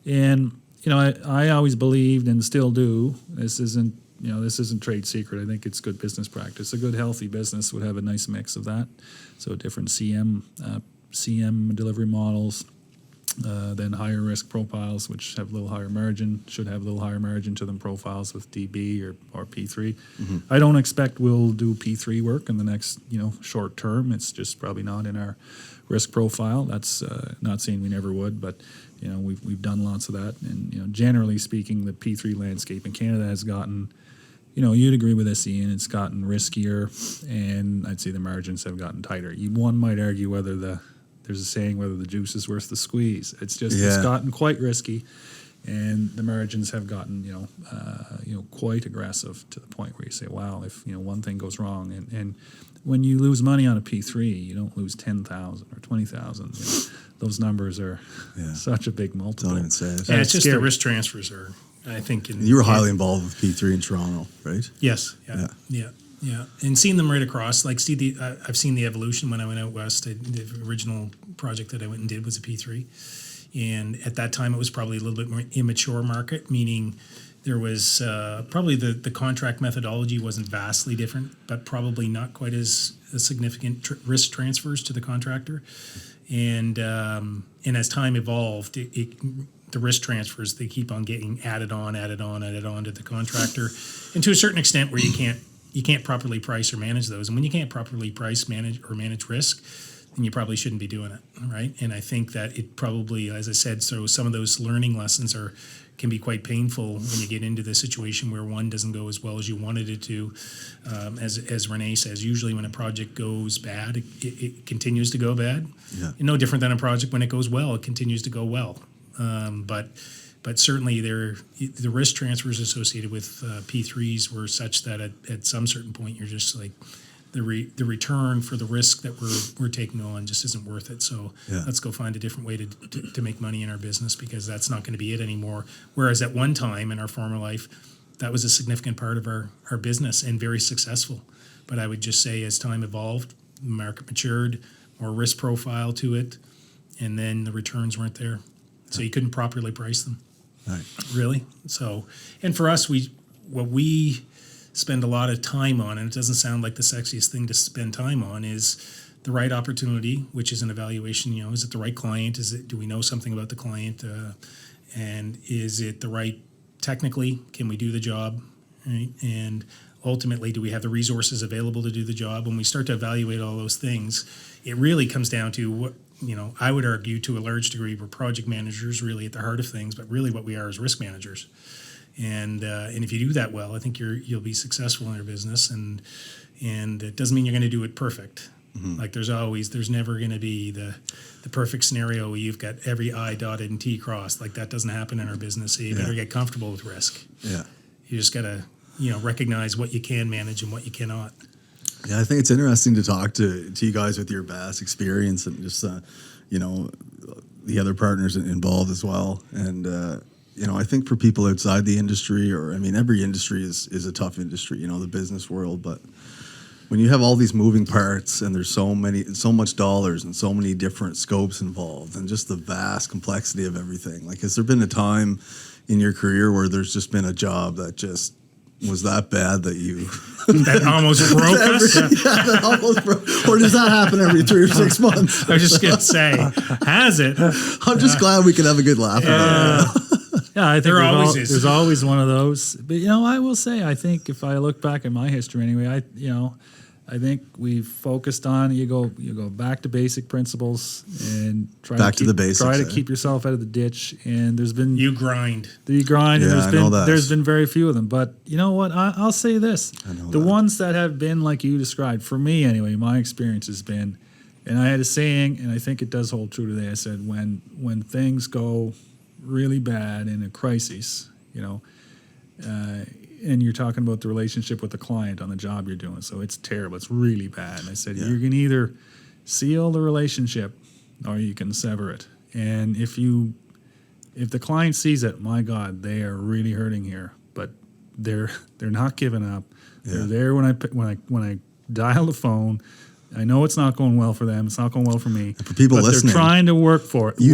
And, I always believed and still do, this isn't trade secret. I think it's good business practice. A good, healthy business would have a nice mix of that. So different CM delivery models, then higher risk profiles, which have a little higher margin, should have a little higher margin to them profiles with DB or P3. Mm-hmm. I don't expect we'll do P3 work in the next, short term. It's just probably not in our risk profile. That's not saying we never would, but we've done lots of that. And generally speaking, the P3 landscape in Canada has gotten, you'd agree with this, Ian, it's gotten riskier, and I'd say the margins have gotten tighter. One might argue whether there's a saying whether the juice is worth the squeeze. It's just it's gotten quite risky, and the margins have gotten quite aggressive to the point where you say, wow, if one thing goes wrong, and when you lose money on a P3, you don't lose 10,000 or 20,000. Those numbers are such a big multiple. Don't even say it. Yeah, it's just the risk transfers are, I think. You were highly involved with P3 in Toronto, right? Yes. Yeah. And seeing them right across, like I've seen the evolution when I went out west. The original project that I went and did was a P3. And at that time, it was probably a little bit more immature market, meaning there was probably the contract methodology wasn't vastly different, but probably not quite as significant risk transfers to the contractor. And as time evolved, the risk transfers, they keep on getting added on to the contractor, and to a certain extent where you can't properly price or manage those. And when you can't properly price, manage risk, then you probably shouldn't be doing it, right? And I think that it probably, as I said, so some of those learning lessons can be quite painful when you get into the situation where one doesn't go as well as you wanted it to. As Rene says, usually when a project goes bad, it continues to go bad. Yeah. And no different than a project when it goes well, it continues to go well. But But certainly the risk transfers associated with P3s were such that at some certain point you're just like, the return for the risk that we're taking on just isn't worth it. So let's go find a different way to make money in our business, because that's not going to be it anymore. Whereas at one time in our former life, that was a significant part of our business and very successful. But I would just say as time evolved, the market matured, more risk profile to it, and then the returns weren't there. So you couldn't properly price them. Right. Really. So, and for us, what we spend a lot of time on, and it doesn't sound like the sexiest thing to spend time on, is the right opportunity, which is an evaluation. Is it the right client? Do we know something about the client? And is it the right technically? Can we do the job? Right? And ultimately, do we have the resources available to do the job? When we start to evaluate all those things, it really comes down to what, I would argue to a large degree we're project managers really at the heart of things, but really what we are is risk managers. And if you do that well, I think you'll be successful in your business. And it doesn't mean you're going to do it perfect. Mm-hmm. Like there's never going to be the perfect scenario where you've got every I dotted and T crossed. Like that doesn't happen in our business. So you better get comfortable with risk. Yeah. You just got to recognize what you can manage and what you cannot. Yeah, I think it's interesting to talk to you guys with your vast experience and just the other partners involved as well. And I think for people outside the industry, every industry is a tough industry, the business world. But when you have all these moving parts and there's so much dollars and so many different scopes involved and just the vast complexity of everything, like, has there been a time in your career where there's just been a job that just was that bad that you that almost broke us? That almost broke. Or does that happen every 3 or 6 months? I was just going to say, has it? I'm just glad we can have a good laugh about it. Yeah, I think is. There's always one of those. But I will say, I think if I look back at my history anyway, I think we've focused on you go back to basic principles and try to keep yourself out of the ditch. And there's been you grind, and there's been very few of them. But you know what? I'll say this: the ones that have been like you described, for me anyway, my experience has been, and I had a saying, and I think it does hold true today. I said when things go really bad in a crisis, and you're talking about the relationship with the client on the job you're doing. So it's terrible. It's really bad. And I said, you can either seal the relationship or you can sever it. And if the client sees it, my God, they are really hurting here, but they're not giving up. Yeah. They're there when I dial the phone. I know it's not going well for them. It's not going well for me. And for people listening, they're trying to work for it. You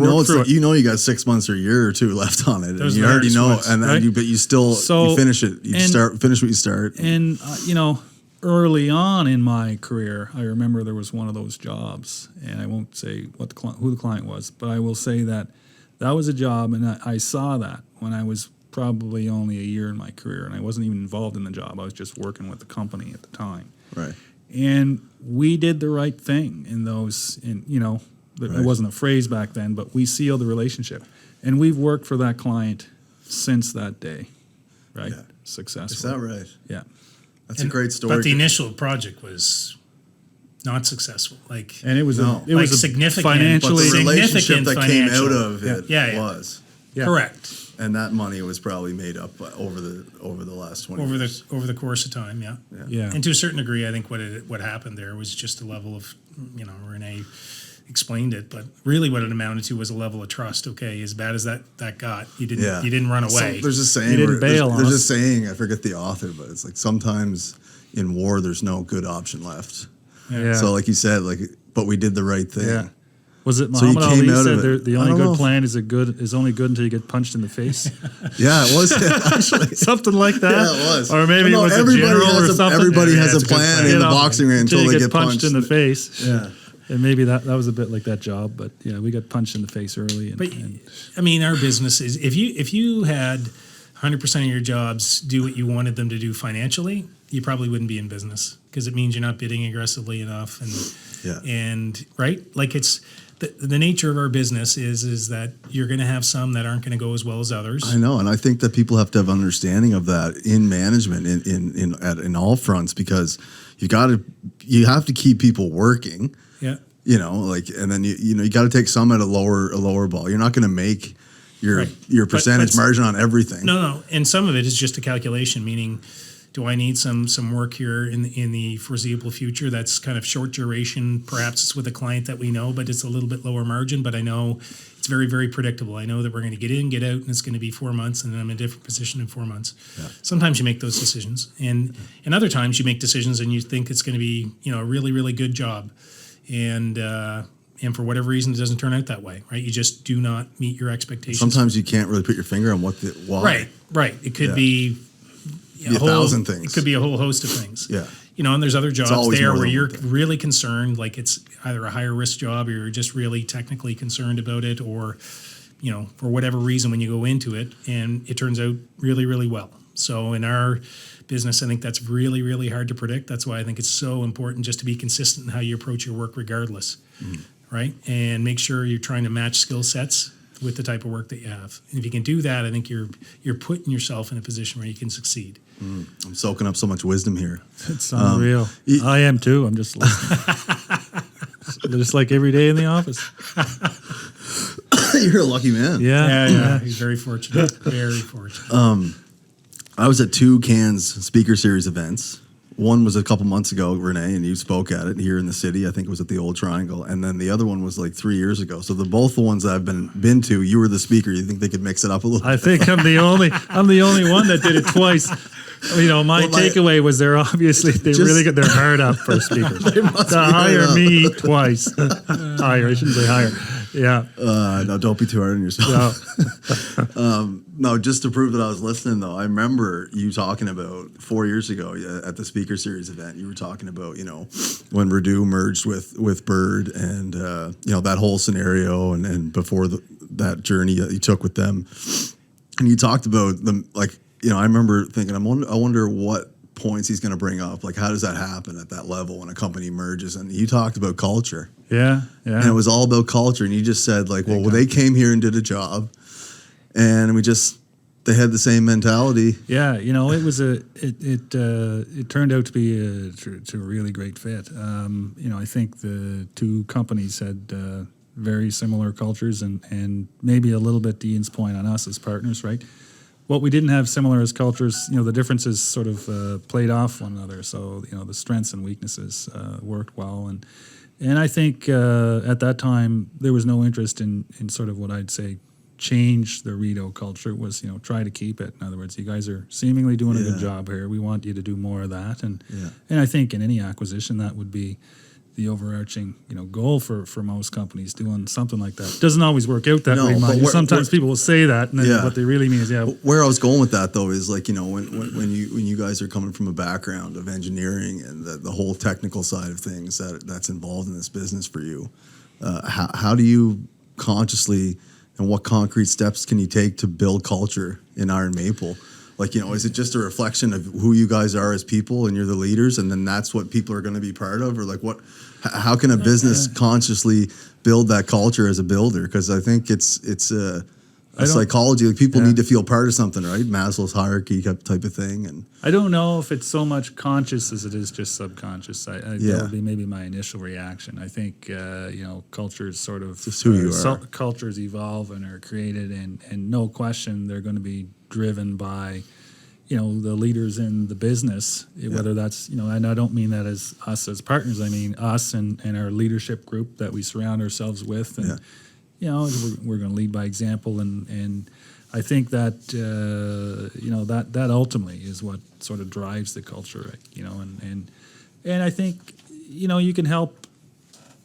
got 6 months or a year or two left on it, and you already know. And then right? but you still you finish it. You finish what you start. And early on in my career, I remember there was one of those jobs, and I won't say who the client was, but I will say that was a job, and I saw that when I was probably only a year in my career, and I wasn't even involved in the job. I was just working with the company at the time. Right. And we did the right thing in those, it wasn't a phrase back then, but we sealed the relationship. And we've worked for that client since that day, right? Yeah. Successful. Is that right? Yeah. That's a great story. But the initial project was not successful. And it was a significant financially, but the relationship that came out of it was. Yeah. Correct. And that money was probably made up over the last 20 years. Over the course of time, yeah. And to a certain degree, I think what happened there was just a level of, Rene explained it, but really what it amounted to was a level of trust. Okay, as bad as that got, you didn't run away. So there's a saying. You didn't bail on us. There's a saying. I forget the author, but it's like sometimes in war there's no good option left. Yeah. So like you said, but we did the right thing. Yeah. Was it Muhammad Ali said the only good plan is only good until you get punched in the face? Yeah, it was actually something like that. Yeah, it was. Or maybe it was a general or something. Everybody has a plan in the boxing ring until they get punched in the face. Yeah. And maybe that was a bit like that job, but we got punched in the face early. Our business is if you had 100% of your jobs do what you wanted them to do financially, you probably wouldn't be in business because it means you're not bidding aggressively enough, and right, like it's. The nature of our business is that you're going to have some that aren't going to go as well as others. I know, and I think that people have to have understanding of that in management, in all fronts, because you have to keep people working. Yeah. And then you got to take some at a lower ball. You're not going to make your Right. percentage margin on everything. No. And some of it is just a calculation, meaning, do I need some work here in the foreseeable future that's kind of short duration? Perhaps it's with a client that we know, but it's a little bit lower margin, but I know it's very, very predictable. I know that we're going to get in, get out, and it's going to be 4 months, and then I'm in a different position in 4 months. Yeah. Sometimes you make those decisions, and other times you make decisions and you think it's going to be, a really, really good job, and for whatever reason it doesn't turn out that way, right? You just do not meet your expectations. Sometimes you can't really put your finger on why. Right. It could be a thousand things. It could be a whole host of things. Yeah. And there's other jobs there where you're thing. really concerned, like it's either a higher risk job or you're just really technically concerned about it, or, for whatever reason when you go into it and it turns out really, really well. So in our business, I think that's really, really hard to predict. That's why I think it's so important just to be consistent in how you approach your work regardless, right? And make sure you're trying to match skill sets with the type of work that you have. And if you can do that, I think you're putting yourself in a position where you can succeed. I'm soaking up so much wisdom here. It's unreal. I am too. I'm just listening. Just like every day in the office. You're a lucky man. Yeah. He's very fortunate. Very fortunate. I was at 2 Cans Speaker Series events. One was a couple months ago, Rene, and you spoke at it here in the city. I think it was at the Old Triangle. And then the other one was like 3 years ago. So both the ones that I've been to, you were the speaker. You think they could mix it up a little I bit? think I'm the only one that did it twice. My takeaway was they really got their heart up for speakers. To hire me twice. I shouldn't say hire. Yeah. No, don't be too hard on yourself. Yeah. No, just to prove that I was listening, though, I remember you talking about 4 years ago at the Speaker Series event. You were talking about, when Redu merged with Bird and, that whole scenario and before that journey that you took with them. And you talked about them, I remember thinking, I wonder what points he's going to bring up. Like, how does that happen at that level when a company merges? And you talked about culture. Yeah. And it was all about culture. And you just said, they came here and did a job. And they had the same mentality. Yeah, it was it turned out to be a really great fit. I think the 2 companies had very similar cultures and maybe a little bit to Ian's point on us as partners, right? What we didn't have similar as cultures, the differences sort of played off one another. So, the strengths and weaknesses worked well. And I think at that time, there was no interest in sort of what I'd say change the Rideau culture. It was, try to keep it. In other words, you guys are seemingly doing a good job here. We want you to do more of that. And I think in any acquisition, that would be the overarching, goal for most companies, doing something like that. Doesn't always work out that way, mind you. Sometimes people will say that, and then what they really mean is, Where I was going with that, though, is when you guys are coming from a background of engineering and the whole technical side of things that's involved in this business for you, how do you consciously and what concrete steps can you take to build culture in Iron Maple? Is it just a reflection of who you guys are as people and you're the leaders and then that's what people are going to be part of? Or how can a business consciously build that culture as a builder? Because I think it's a psychology. People need to feel part of something, right? Maslow's hierarchy type of thing. And I don't know if it's so much conscious as it is just subconscious. That would be maybe my initial reaction. I think cultures sort of just who you are. Cultures evolve and are created, and no question they're going to be driven by the leaders in the business, whether that's and I don't mean that as us as partners. I mean us and our leadership group that we surround ourselves with, and we're going to lead by example, and I think that that ultimately is what sort of drives the culture, and I think you can help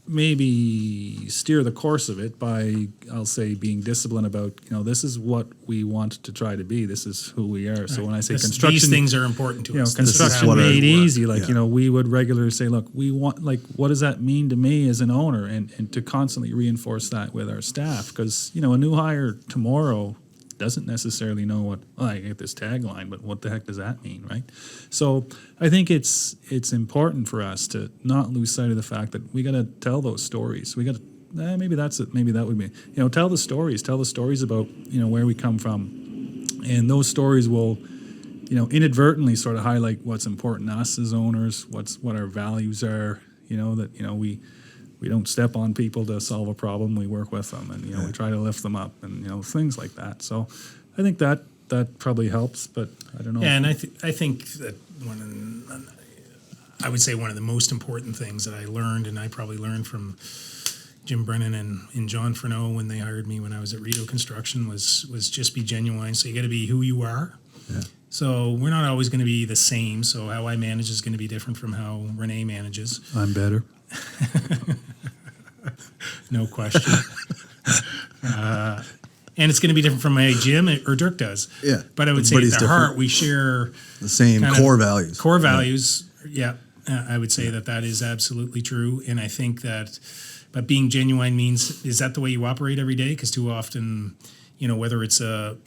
maybe steer the course of it by, I'll say, being disciplined about this is what we want to try to be. This is who we are. Right. So when I say construction, these things are important to us. Construction made easy. We would regularly say, look, we want what does that mean to me as an owner, and to constantly reinforce that with our staff, because a new hire tomorrow doesn't necessarily know what, I get this tagline, but what the heck does that mean, right? So I think it's important for us to not lose sight of the fact that we got to tell those stories. We got to, maybe that's it. Maybe that would be, tell the stories about, where we come from. And those stories will, inadvertently sort of highlight what's important to us as owners, what our values are, we don't step on people to solve a problem. We work with them, and we try to lift them up, and things like that. So I think that probably helps, but I don't know. Yeah, and I think that I would say one of the most important things that I learned, and I probably learned from Jim Brennan and John Furneaux when they hired me when I was at Rito Construction was just be genuine. So you got to be who you are. Yeah. So we're not always going to be the same. So how I manage is going to be different from how Rene manages. I'm better. No question. And it's going to be different from how Jim or Dirk does. Yeah. But I would say at Everybody's the different. heart, we share The same kind core of values. Core values, yeah. I would say that is absolutely true. And I think that, but being genuine means, is that the way you operate every day? Because too often, whether it's a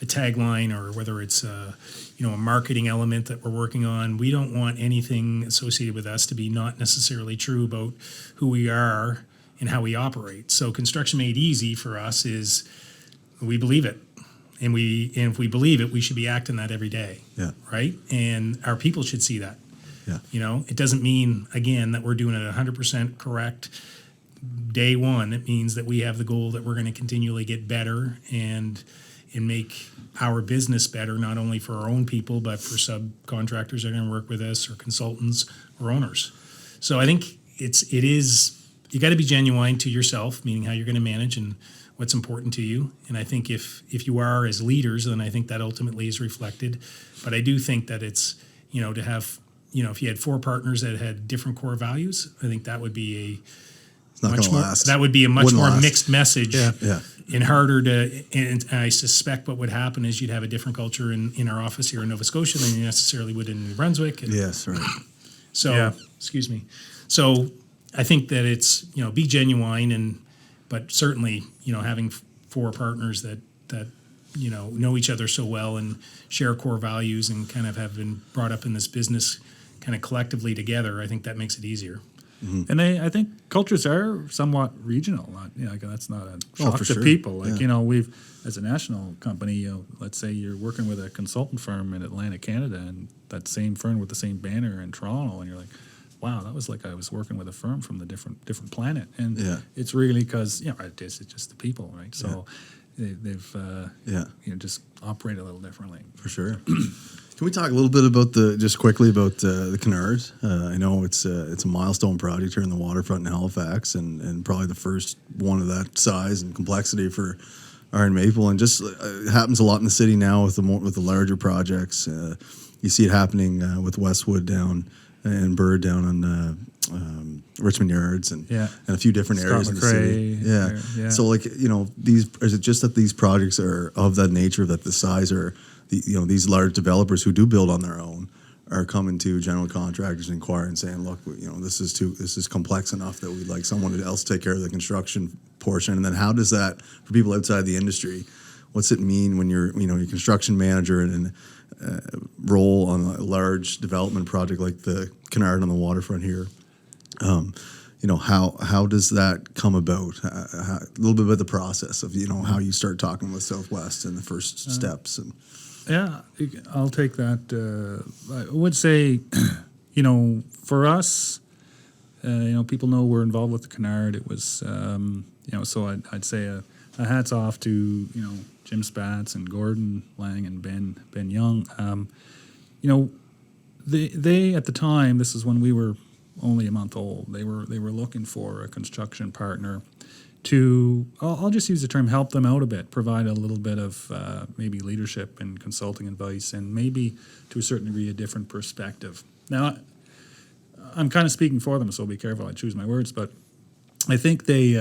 tagline or whether it's a marketing element that we're working on, we don't want anything associated with us to be not necessarily true about who we are and how we operate. So Construction Made Easy for us is we believe it. And if we believe it, we should be acting that every day. Yeah. Right? And our people should see that. Yeah. It doesn't mean, again, that we're doing it 100% correct day one. It means that we have the goal that we're going to continually get better and make our business better, not only for our own people, but for subcontractors that are going to work with us or consultants or owners. So I think it is, you got to be genuine to yourself, meaning how you're going to manage and what's important to you. And I think if you are as leaders, then I think that ultimately is reflected. But I do think that it's, to have, if you had 4 partners that had different core values, I think that would be It's not going to last. that would be a much Wouldn't more last. mixed message. Yeah. And harder to, and I suspect what would happen is you'd have a different culture in our office here in Nova Scotia than you necessarily would in New Brunswick. And Yes, right. so, excuse me. So I think that it's, be genuine but certainly, having 4 partners that know each other so well and share core values and kind of have been brought up in this business kind of collectively together, I think that makes it easier. Mm-hmm. And I think cultures are somewhat regional. That's not a shock for to sure. people. Like, Yeah. we've, as a national company, let's say you're working with a consultant firm in Atlantic, Canada, and that same firm with the same banner in Toronto, and you're like, wow, that was like I was working with a firm from the different planet. And it's really because, it's just the people, right? So they've just operate a little differently. For sure. Can we talk a little bit about just quickly about the Canard? I know it's a milestone project here in the waterfront in Halifax, and probably the first one of that size and complexity for Iron Maple, and just it happens a lot in the city now with the larger projects. You see it happening with Westwood down and Bird down on Richmond Yards and a few different Scott areas in the city. Yeah. So is it just that these projects are of that nature, that the size are these large developers who do build on their own are coming to general contractors and inquiring and saying, look, this is complex enough that we'd like someone else to take care of the construction portion. And then how does that, for people outside the industry, what's it mean when you're your construction manager and role on a large development project like the Canard on the waterfront here? How does that come about? A little bit about the process of how you start talking with Southwest and the first steps. And yeah, I'll take that. I would say, for us, people know we're involved with the Canard. It was, so I'd say a hats off to Jim Spatz and Gordon Lang and Ben Young. They at the time, this is when we were only a month old. They were looking for a construction partner to, I'll just use the term, help them out a bit, provide a little bit of maybe leadership and consulting advice, and maybe to a certain degree a different perspective. Now, I'm kind of speaking for them, so be careful I choose my words, but I think they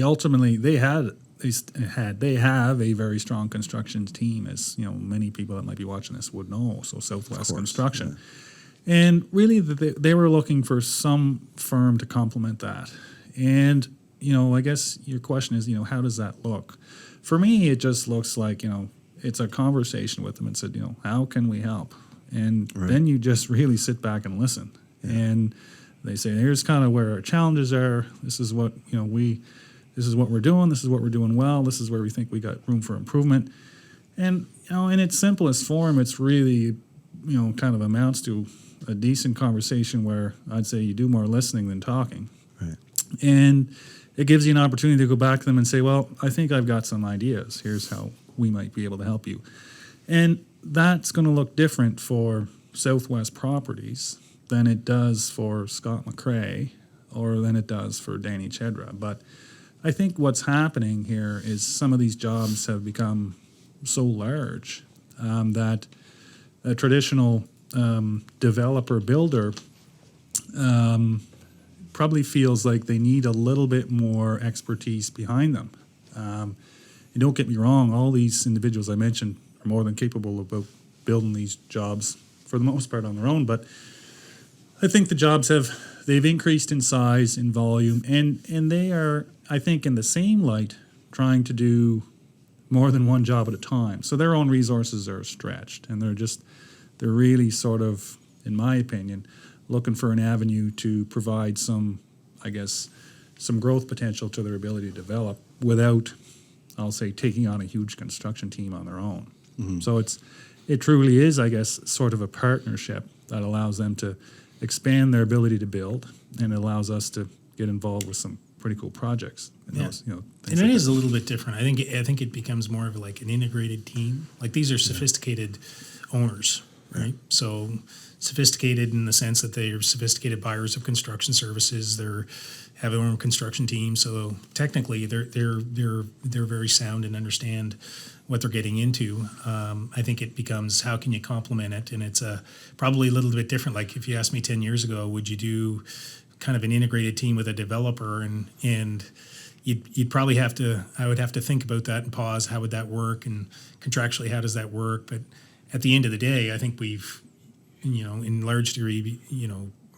ultimately they have a very strong construction team, as many people that might be watching this would know. So Southwest Construction. Yeah. And really, they were looking for some firm to complement that. And I guess your question is, how does that look? For me, it just looks like, it's a conversation with them and said, how can we help? And then you just really sit back and listen. Yeah. And they say, here's kind of where our challenges are. This is what, this is what we're doing. This is what we're doing well. This is where we think we got room for improvement. And, in its simplest form, it's really, kind of amounts to, a decent conversation where I'd say you do more listening than talking. Right. And it gives you an opportunity to go back to them and say, well, I think I've got some ideas. Here's how we might be able to help you. And that's going to look different for Southwest Properties than it does for Scott McCrae or than it does for Danny Chedra. But I think what's happening here is some of these jobs have become so large that a traditional developer builder probably feels like they need a little bit more expertise behind them. And don't get me wrong, all these individuals I mentioned are more than capable of building these jobs for the most part on their own, but I think the jobs they've increased in size, in volume, and they are, I think, in the same light, trying to do more than one job at a time. So their own resources are stretched, and they're really sort of, in my opinion, looking for an avenue to provide some growth potential to their ability to develop without, I'll say, taking on a huge construction team on their own. Mm-hmm. So it truly is, I guess, sort of a partnership that allows them to expand their ability to build, and it allows us to get involved with some pretty cool projects. And those, and it is a little bit different. I think it becomes more of like an integrated team. Like these are sophisticated owners, right? So sophisticated in the sense that they are sophisticated buyers of construction services. They have their own construction team, so technically they're very sound and understand what they're getting into. I think it becomes how can you complement it, and it's probably a little bit different. Like if you asked me 10 years ago, would you do kind of an integrated team with a developer, and you'd probably I would have to think about that and pause. How would that work, and contractually how does that work? But at the end of the day, I think we've, in large degree,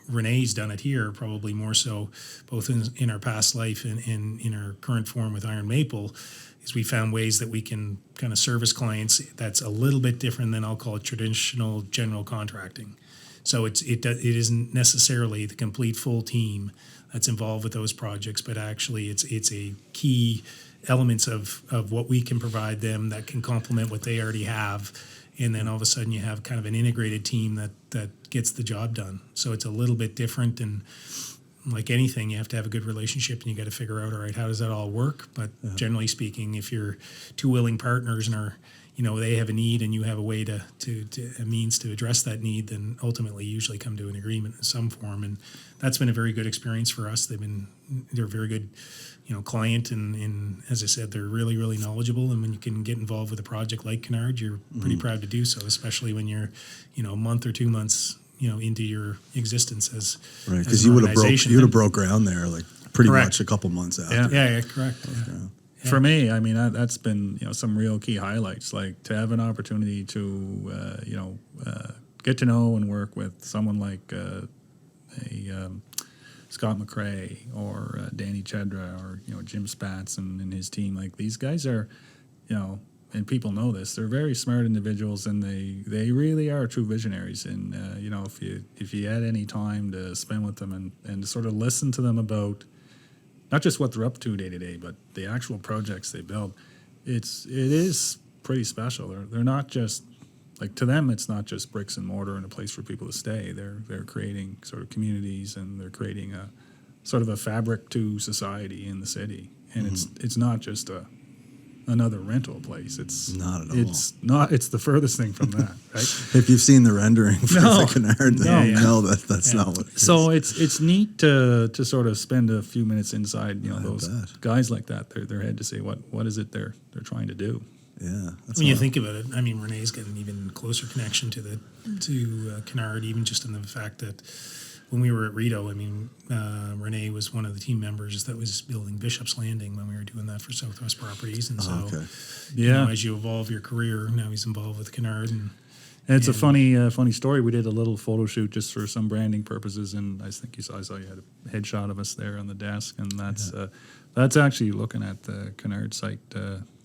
Rene's done it here, probably more so, both in our past life and in our current form with Iron Maple, is we found ways that we can kind of service clients that's a little bit different than I'll call it traditional general contracting. So it isn't necessarily the complete full team that's involved with those projects, but actually it's a key elements of what we can provide them that can complement what they already have. And then all of a sudden you have kind of an integrated team that gets the job done. So it's a little bit different, and like anything, you have to have a good relationship, and you got to figure out, all right, how does that all work? But generally speaking, if you're two willing partners and are, they have a need and you have a way to a means to address that need, then ultimately you usually come to an agreement in some form. And that's been a very good experience for us. They're a very good, client, and as I said, they're really, really knowledgeable. And when you can get involved with a project like Kennard, you're pretty proud to do so, especially when you're, a month or 2 months, into your existence as right, because you would have broke ground there like pretty correct. Much a couple months after. Yeah, correct. Yeah. For me, I mean, that's been some real key highlights. Like to have an opportunity to get to know and work with someone like Scott McCrae or Danny Chedra or Jim Spatz and his team. Like these guys are, and people know this, they're very smart individuals, and they really are true visionaries. And if you had any time to spend with them and to sort of listen to them about not just what they're up to day to day, but the actual projects they build, it is pretty special. They're not just like, to them, it's not just bricks and mortar and a place for people to stay. They're creating sort of communities, and they're creating a sort of a fabric to society in the city. And it's not just another rental place. It's not at all. It's not. It's the furthest thing from that, right? If you've seen the rendering for the Kennard, then you know that's not what it is. So it's neat to sort of spend a few minutes inside those guys like that, their head, to say what is it they're trying to do. Yeah. When you think about it, I mean, Rene's got an even closer connection to Kennard, even just in the fact that when we were at Rideau, I mean, Rene was one of the team members that was building Bishop's Landing when we were doing that for Southwest Properties. And so, as you evolve your career, now he's involved with Kennard. And it's a funny story. We did a little photo shoot just for some branding purposes, and I think I saw you had a headshot of us there on the desk, and that's actually looking at the Kennard site.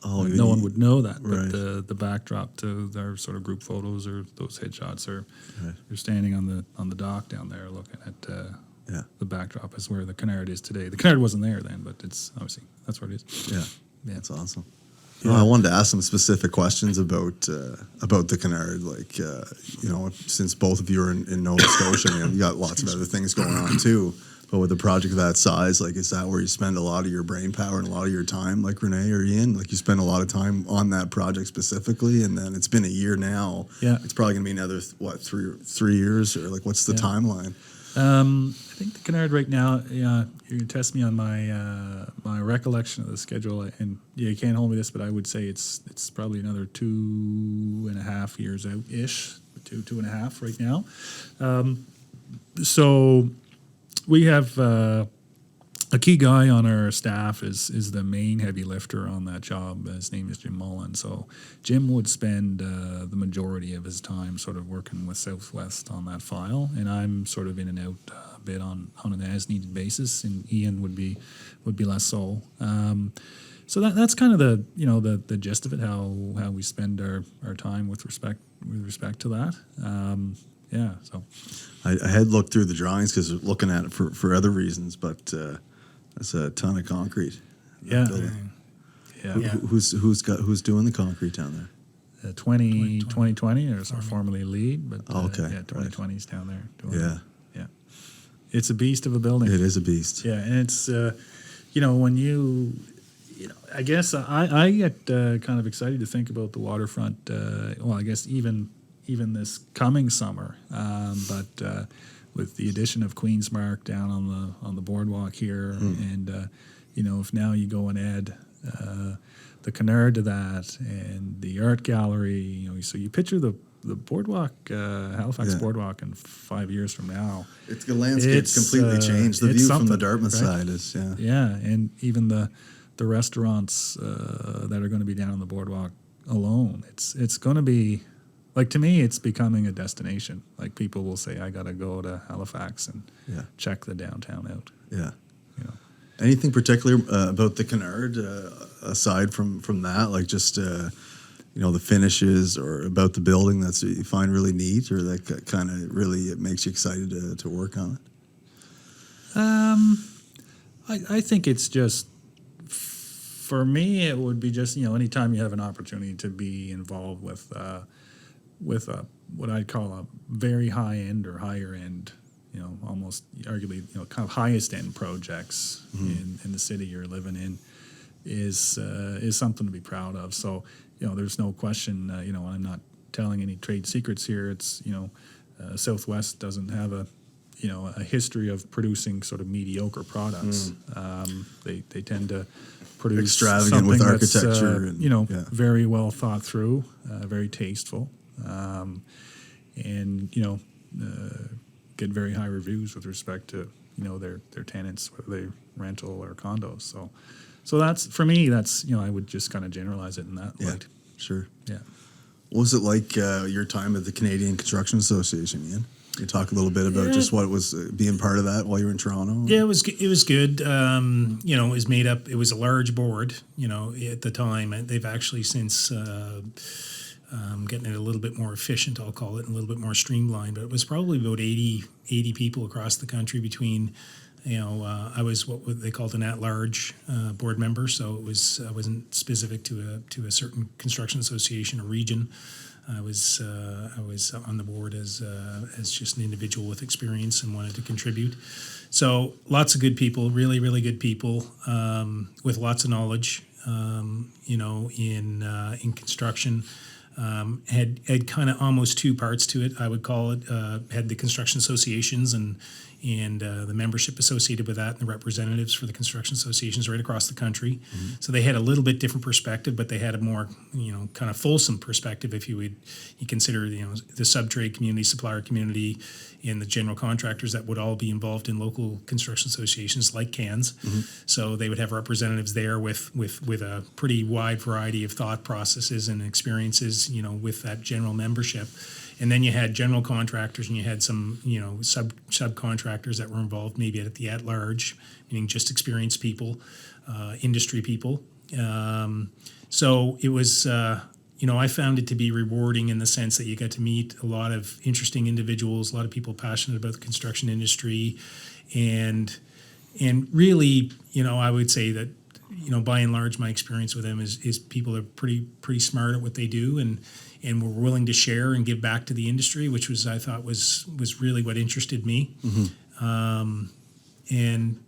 No one would know that, but the backdrop to their sort of group photos or those headshots are you're standing on the dock down there looking at the backdrop is where the Kennard is today. The Kennard wasn't there then, but it's obviously that's where it is. Yeah, that's awesome. Oh, I wanted to ask some specific questions about the Canard. Like, since both of you are in Nova Scotia, you got lots of other things going on too. But with a project of that size, like, is that where you spend a lot of your brain power and a lot of your time, like Rene or Ian? Like, you spend a lot of time on that project specifically, and then it's been a year now. Yeah. It's probably going to be another, 3 years? Or, like, what's the timeline? I think the Canard right now, you can test me on my recollection of the schedule, and you can't hold me this, but I would say it's probably another 2.5 years out-ish, 2.5 right now. So we have a key guy on our staff is the main heavy lifter on that job. His name is Jim Mullen. So Jim would spend the majority of his time sort of working with Southwest on that file, and I'm sort of in and out a bit on an as needed basis, and Ian would be less so. So that's kind of the gist of it, how we spend our time with respect to that. So I had looked through the drawings because looking at it for other reasons, but that's a ton of concrete. Yeah. Who's doing the concrete down there? 2020 is our formerly lead, but okay, 2020 is down there doing Yeah. it. Yeah. It's a beast of a building. It is a beast. Yeah, and it's when I guess I get kind of excited to think about the waterfront. I guess even this coming summer, but with the addition of Queen's Mark down on the boardwalk here, and if now you go and add the Canard to that and the art gallery, so you picture the boardwalk, Halifax boardwalk, in 5 years from now. It's the landscape's completely changed. The view from the Dartmouth side is and even the restaurants that are going to be down on the boardwalk alone. It's going to be, like, to me, it's becoming a destination. Like, people will say, I got to go to Halifax and check the downtown out. Yeah. Anything particular about the Canard aside from that, like just the finishes or about the building that's you find really neat, or that kind of really it makes you excited to work on it? I think it's just, for me, it would be just anytime you have an opportunity to be involved with a what I'd call a very high end or higher end, almost arguably kind of highest end projects in the city you're living in is something to be proud of. So there's no question. I'm not telling any trade secrets here. It's Southwest doesn't have a history of producing sort of mediocre products. They tend to produce extravagant something with that's, architecture, very well thought through, very tasteful, and get very high reviews with respect to their tenants, whether they rental or condos. So that's, for me, that's I would just kind of generalize it in that light. Sure. Yeah. What was it like your time at the Canadian Construction Association, Ian? You talk a little bit about just what it was being part of that while you were in Toronto. Yeah, it was good. It was made up. It was a large board. At the time, and they've actually since getting it a little bit more efficient, I'll call it, and a little bit more streamlined. But it was probably about 80 people across the country between. I was what they called an at-large board member, so it was I wasn't specific to a certain construction association or region. I was on the board as just an individual with experience and wanted to contribute. So lots of good people, really, really good people with lots of knowledge, in construction. Had kind of almost two parts to it, I would call it. Had the construction associations and the membership associated with that, and the representatives for the construction associations right across the country. So they had a little bit different perspective, but they had a more, kind of fulsome perspective if you consider, the sub-trade community, supplier community, and the general contractors that would all be involved in local construction associations like CANS. So they would have representatives there with a pretty wide variety of thought processes and experiences, with that general membership. And then you had general contractors, and you had some, subcontractors that were involved, maybe at the at-large, meaning just experienced people, industry people. So it was, I found it to be rewarding in the sense that you got to meet a lot of interesting individuals, a lot of people passionate about the construction industry, and really, I would say that, by and large, my experience with them is people are pretty smart at what they do, and were willing to share and give back to the industry, which I thought was really what interested me. And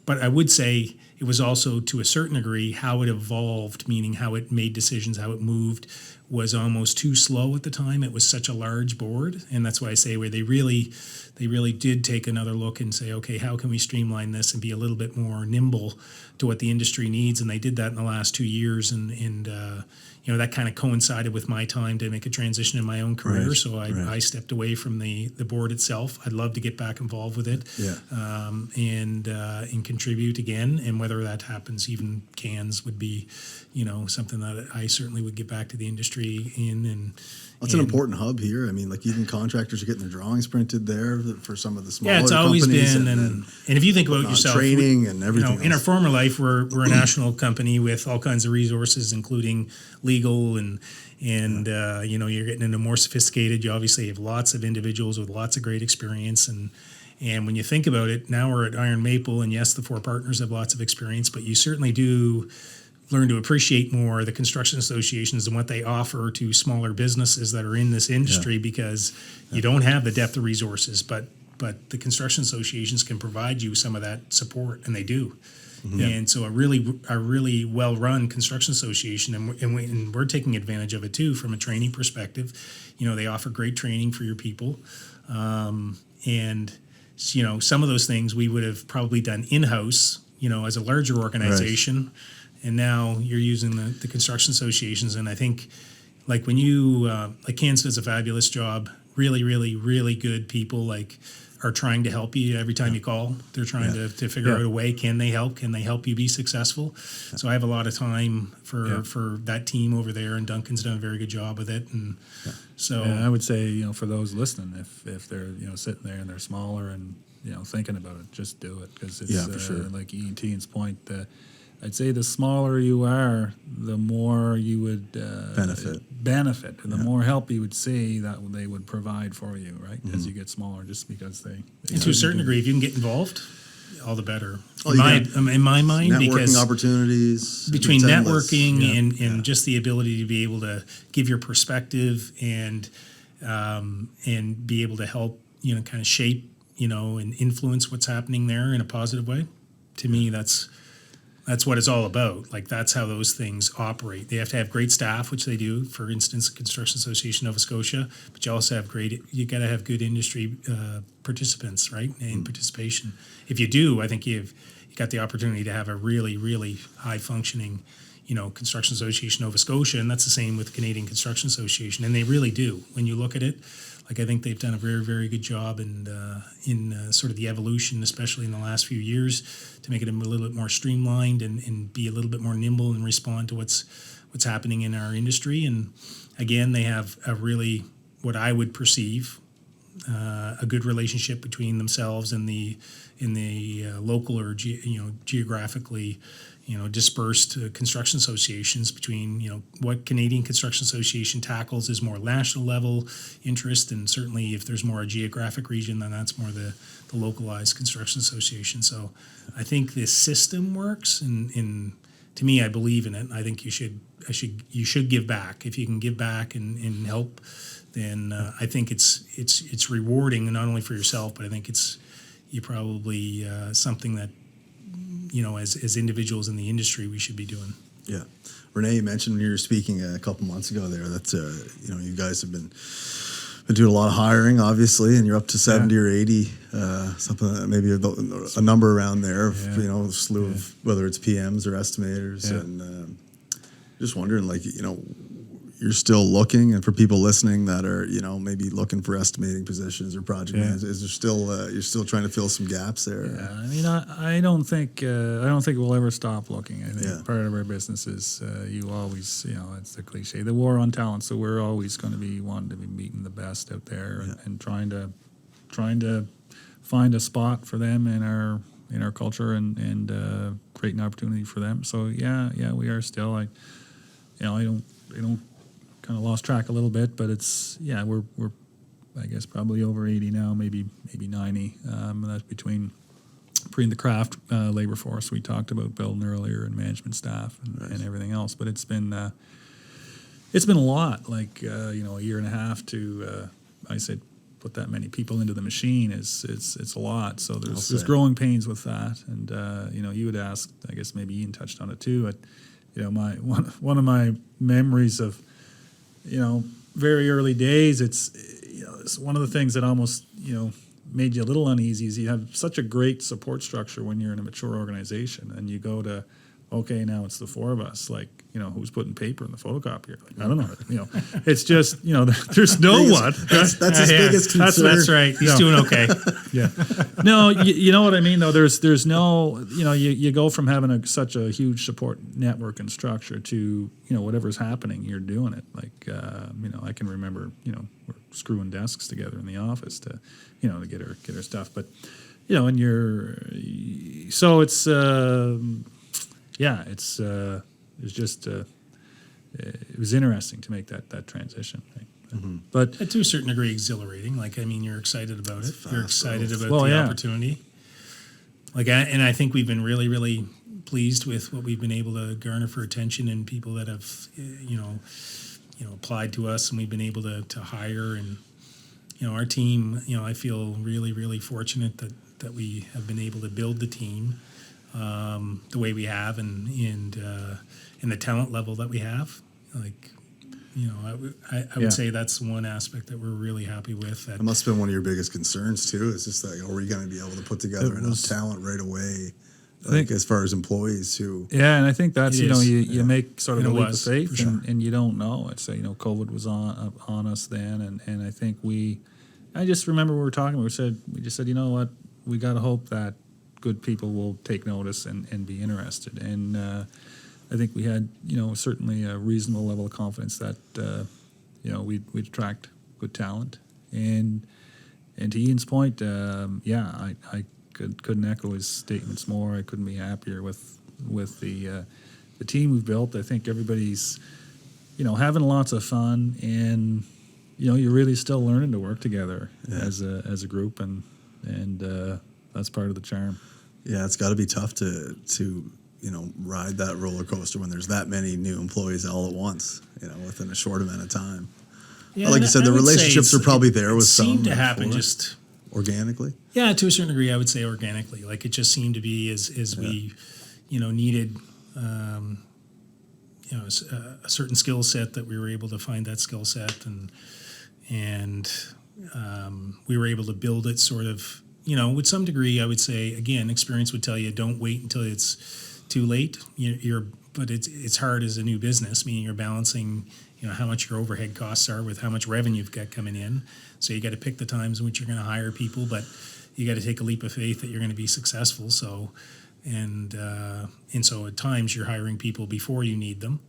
but I would say it was also, to a certain degree, how it evolved, meaning how it made decisions, how it moved, was almost too slow at the time. It was such a large board, and that's why I say where they really did take another look and say, okay, how can we streamline this and be a little bit more nimble to what the industry needs? And they did that in the last 2 years, and that kind of coincided with my time to make a transition in my own career. Right, So I stepped away from the board itself. I'd love to get back involved with it, and contribute again. And whether that happens, even cans would be, something that I certainly would get back to the industry in. And It's an important hub here. I mean, like even contractors are getting their drawings printed there for some of the smaller it's always companies. been, and if you think about yourself, training and everything. in our former life, we're a national company with all kinds of resources, including legal and you're getting into more sophisticated. You obviously have lots of individuals with lots of great experience, and when you think about it, now we're at Iron Maple, and yes, the four partners have lots of experience, but you certainly do learn to appreciate more the construction associations and what they offer to smaller businesses that are in this industry, because you don't have the depth of resources, but the construction associations can provide you some of that support, and they do. And so a really well-run construction association, and we're taking advantage of it too from a training perspective. They offer great training for your people, and some of those things we would have probably done in-house, as a larger organization. Right. And now you're using the construction associations, and I think, like when you Kansas does a fabulous job. Really, really, really good people are trying to help you every time you call. They're trying to figure out a way. Can they help? Can they help you be successful? So I have a lot of time for that team over there, and Duncan's done a very good job with it. And so I would say, for those listening, if they're sitting there and they're smaller and thinking about it, just do it, because it's for sure. Like Ian and Ian's point. I'd say the smaller you are, the more you would benefit, and the more help you would see that they would provide for you, right? As you get smaller, just because they and to a certain degree, if you can get involved, all the better. Oh, in my mind, networking because opportunities between networking and just the ability to be able to give your perspective and be able to help, kind of shape, and influence what's happening there in a positive way. To me, that's what it's all about. That's how those things operate. They have to have great staff, which they do. For instance, the Construction Association of Nova Scotia, but you also have you got to have good industry participants, right? And participation. If you do, I think you got the opportunity to have a really, really high functioning, Construction Association of Nova Scotia, and that's the same with the Canadian Construction Association. And they really do. When you look at it, I think they've done a very, very good job in sort of the evolution, especially in the last few years, to make it a little bit more streamlined and be a little bit more nimble and respond to what's happening in our industry. And again, they have a really, what I would perceive, a good relationship between themselves and the local or geographically dispersed construction associations. Between what Canadian Construction Association tackles is more national level interest, and certainly if there's more a geographic region, then that's more the localized construction association. So I think this system works, and to me, I believe in it. I think you should give back. If you can give back and help, then I think it's rewarding, not only for yourself, but I think you probably something that as individuals in the industry, we should be doing. Yeah. Rene, you mentioned when you were speaking a couple months ago there that, you guys have been doing a lot of hiring, obviously, and you're up to 70 or 80, something, maybe a number around there, a slew of, whether it's PMs or estimators. Yeah. And just wondering, you're still looking, and for people listening that are, maybe looking for estimating positions or project managers, is there still you're still trying to fill some gaps there? Yeah, I mean, I don't think we'll ever stop looking. I think part of our business is you always, it's the cliche, the war on talent. So we're always going to be wanting to be meeting the best out there and trying to find a spot for them in our culture and create an opportunity for them. So we are still. I don't kind of lost track a little bit, but it's we're I guess probably over 80 now, maybe 90. That's between bring the craft labor force we talked about building earlier, and management staff and everything else. But it's been a lot. Like a year and a half to I said put that many people into the machine it's a lot. So there's growing pains with that. And you would ask, I guess maybe Ian touched on it too. My one of my memories of very early days. It's one of the things that almost made you a little uneasy is you have such a great support structure when you're in a mature organization, and you go to, okay, now it's the four of us. Like, who's putting paper in the photocopier? Like, I don't know. It's just, there's no one. That's his biggest concern. That's right. He's doing okay. Yeah. No, you know what I mean, though. There's no, you go from having such a huge support network and structure to, whatever's happening, you're doing it. Like, I can remember, we're screwing desks together in the office to get our stuff. But, and so it's, it's just, it was interesting to make that transition. Right? Mm-hmm. But to a certain degree, exhilarating. Like, you're excited about it. You're excited about the opportunity. Like, I think we've been really, really pleased with what we've been able to garner for attention and people that have, applied to us, and we've been able to hire. And our team. I feel really, really fortunate that we have been able to build the team the way we have, and the talent level that we have. Like, I would say that's one aspect that we're really happy with. That must have been one of your biggest concerns too. It's just like, are we going to be able to put together enough talent right away? I think as far as employees who. Yeah, and I think that's you make sort of a leap of faith, and you don't know. It's COVID was on us then, and I think I just remember we were talking. We just said, you know what, we got to hope that good people will take notice and be interested. And I think we had certainly a reasonable level of confidence that we'd attract good talent. And to Ian's point, I couldn't echo his statements more. I couldn't be happier with the team we've built. I think everybody's having lots of fun, and you're really still learning to work together as a group, and that's part of the charm. Yeah, it's got to be tough to ride that roller coaster when there's that many new employees all at once, within a short amount of time. Yeah, like you said, the relationships are probably there with some. It seemed to happen just organically. Yeah, to a certain degree, I would say organically. Like, it just seemed to be as we, needed, a certain skill set, that we were able to find that skill set, and we were able to build it sort of. With some degree, I would say, again, experience would tell you, don't wait until it's too late. But it's hard as a new business, meaning you're balancing, how much your overhead costs are with how much revenue you've got coming in. So you got to pick the times in which you're going to hire people, but you got to take a leap of faith that you're going to be successful. So, and so at times you're hiring people before you need them,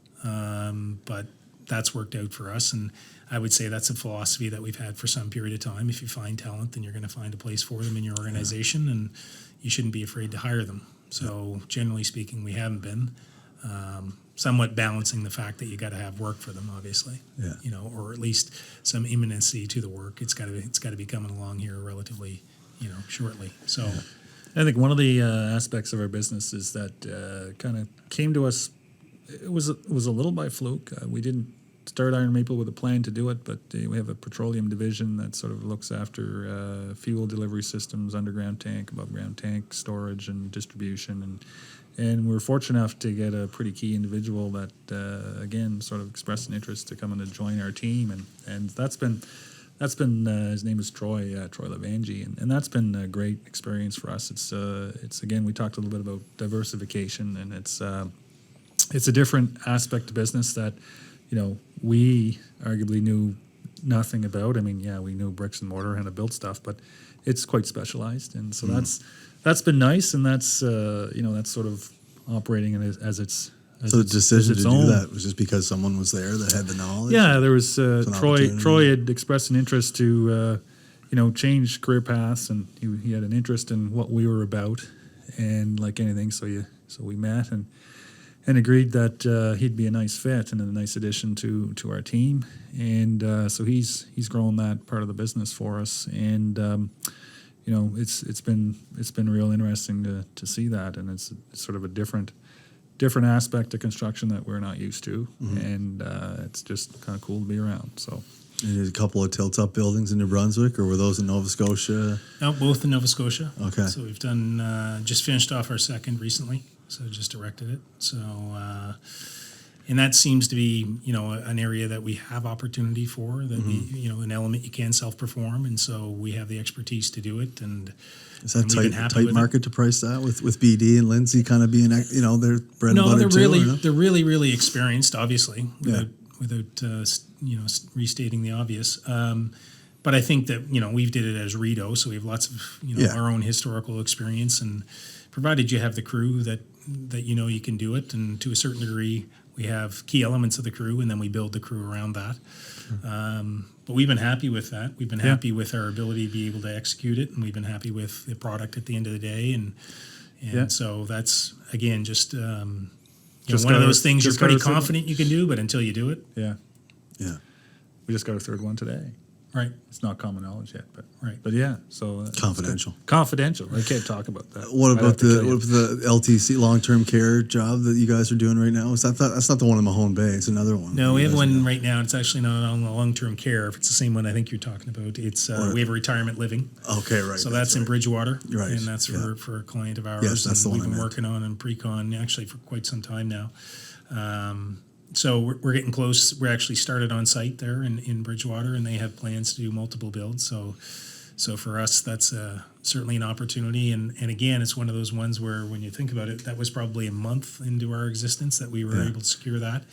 but that's worked out for us. And I would say that's a philosophy that we've had for some period of time. If you find talent, then you're going to find a place for them in your organization, and you shouldn't be afraid to hire them. So generally speaking, we haven't been somewhat balancing the fact that you got to have work for them, obviously, or at least some imminency to the work. It's got to be coming along here relatively, shortly. So I think one of the aspects of our business is that kind of came to us. It was a little by fluke. We didn't start Iron Maple with a plan to do it, but we have a petroleum division that sort of looks after fuel delivery systems, underground tank, above ground tank, storage and distribution, and we're fortunate enough to get a pretty key individual that again sort of expressed an interest to come in and join our team, and that's been his name is Troy Levangi, and that's been a great experience for us. It's again, we talked a little bit about diversification, and it's a different aspect of business that we arguably knew nothing about. I mean, we knew bricks and mortar and how to build stuff, but it's quite specialized, and so that's been nice, and that's that's sort of operating as its. So the decision to do that was just because someone was there that had the knowledge. Yeah, there was Troy had expressed an interest to change career paths, and he had an interest in what we were about, and like anything, so we met and agreed that he'd be a nice fit and a nice addition to our team, and so he's grown that part of the business for us, and it's been real interesting to see that, and it's sort of a different aspect of construction that we're not used to, and it's just kind of cool to be around. So. And there's a couple of tilt-up buildings in New Brunswick, or were those in Nova Scotia? No, both in Nova Scotia. Okay. So we've done, just finished off our second recently, so just erected it. So, and that seems to be, an area that we have opportunity for, that we, an element you can self-perform, and so we have the expertise to do it. And is that and tight market to price that with BD and Lindsay kind of being, their bread and butter they're too? really, No, they're really experienced, obviously, without restating the obvious. But I think that, we've did it as Rito, so we have lots of, our own historical experience, and provided you have the crew that you can do it, and to a certain degree, we have key elements of the crew, and then we build the crew around that. But we've been happy with that. We've been happy with our ability to be able to execute it, and we've been happy with the product at the end of the day. And so that's, again, just one of those things you're pretty confident you can do, but until you do it. Yeah. Yeah. We just got a third one today. Right. It's not common knowledge yet, but right. But yeah, so confidential. Confidential. I can't talk about that. What about the LTC long-term care job that you guys are doing right now? That's not the one in Mahone Bay. It's another one. No, we have one right now. It's actually not on the long-term care. If it's the same one I think you're talking about, it's we have a retirement living. Okay, right. So that's in Bridgewater, right? And that's for a client of ours. Yes, that's the one we've been working on in pre-con actually for quite some time now. So we're getting close. We're actually started on site there in Bridgewater, and they have plans to do multiple builds. So for us, that's certainly an opportunity. And again, it's one of those ones where when you think about it, that was probably a month into our existence that we were able to secure that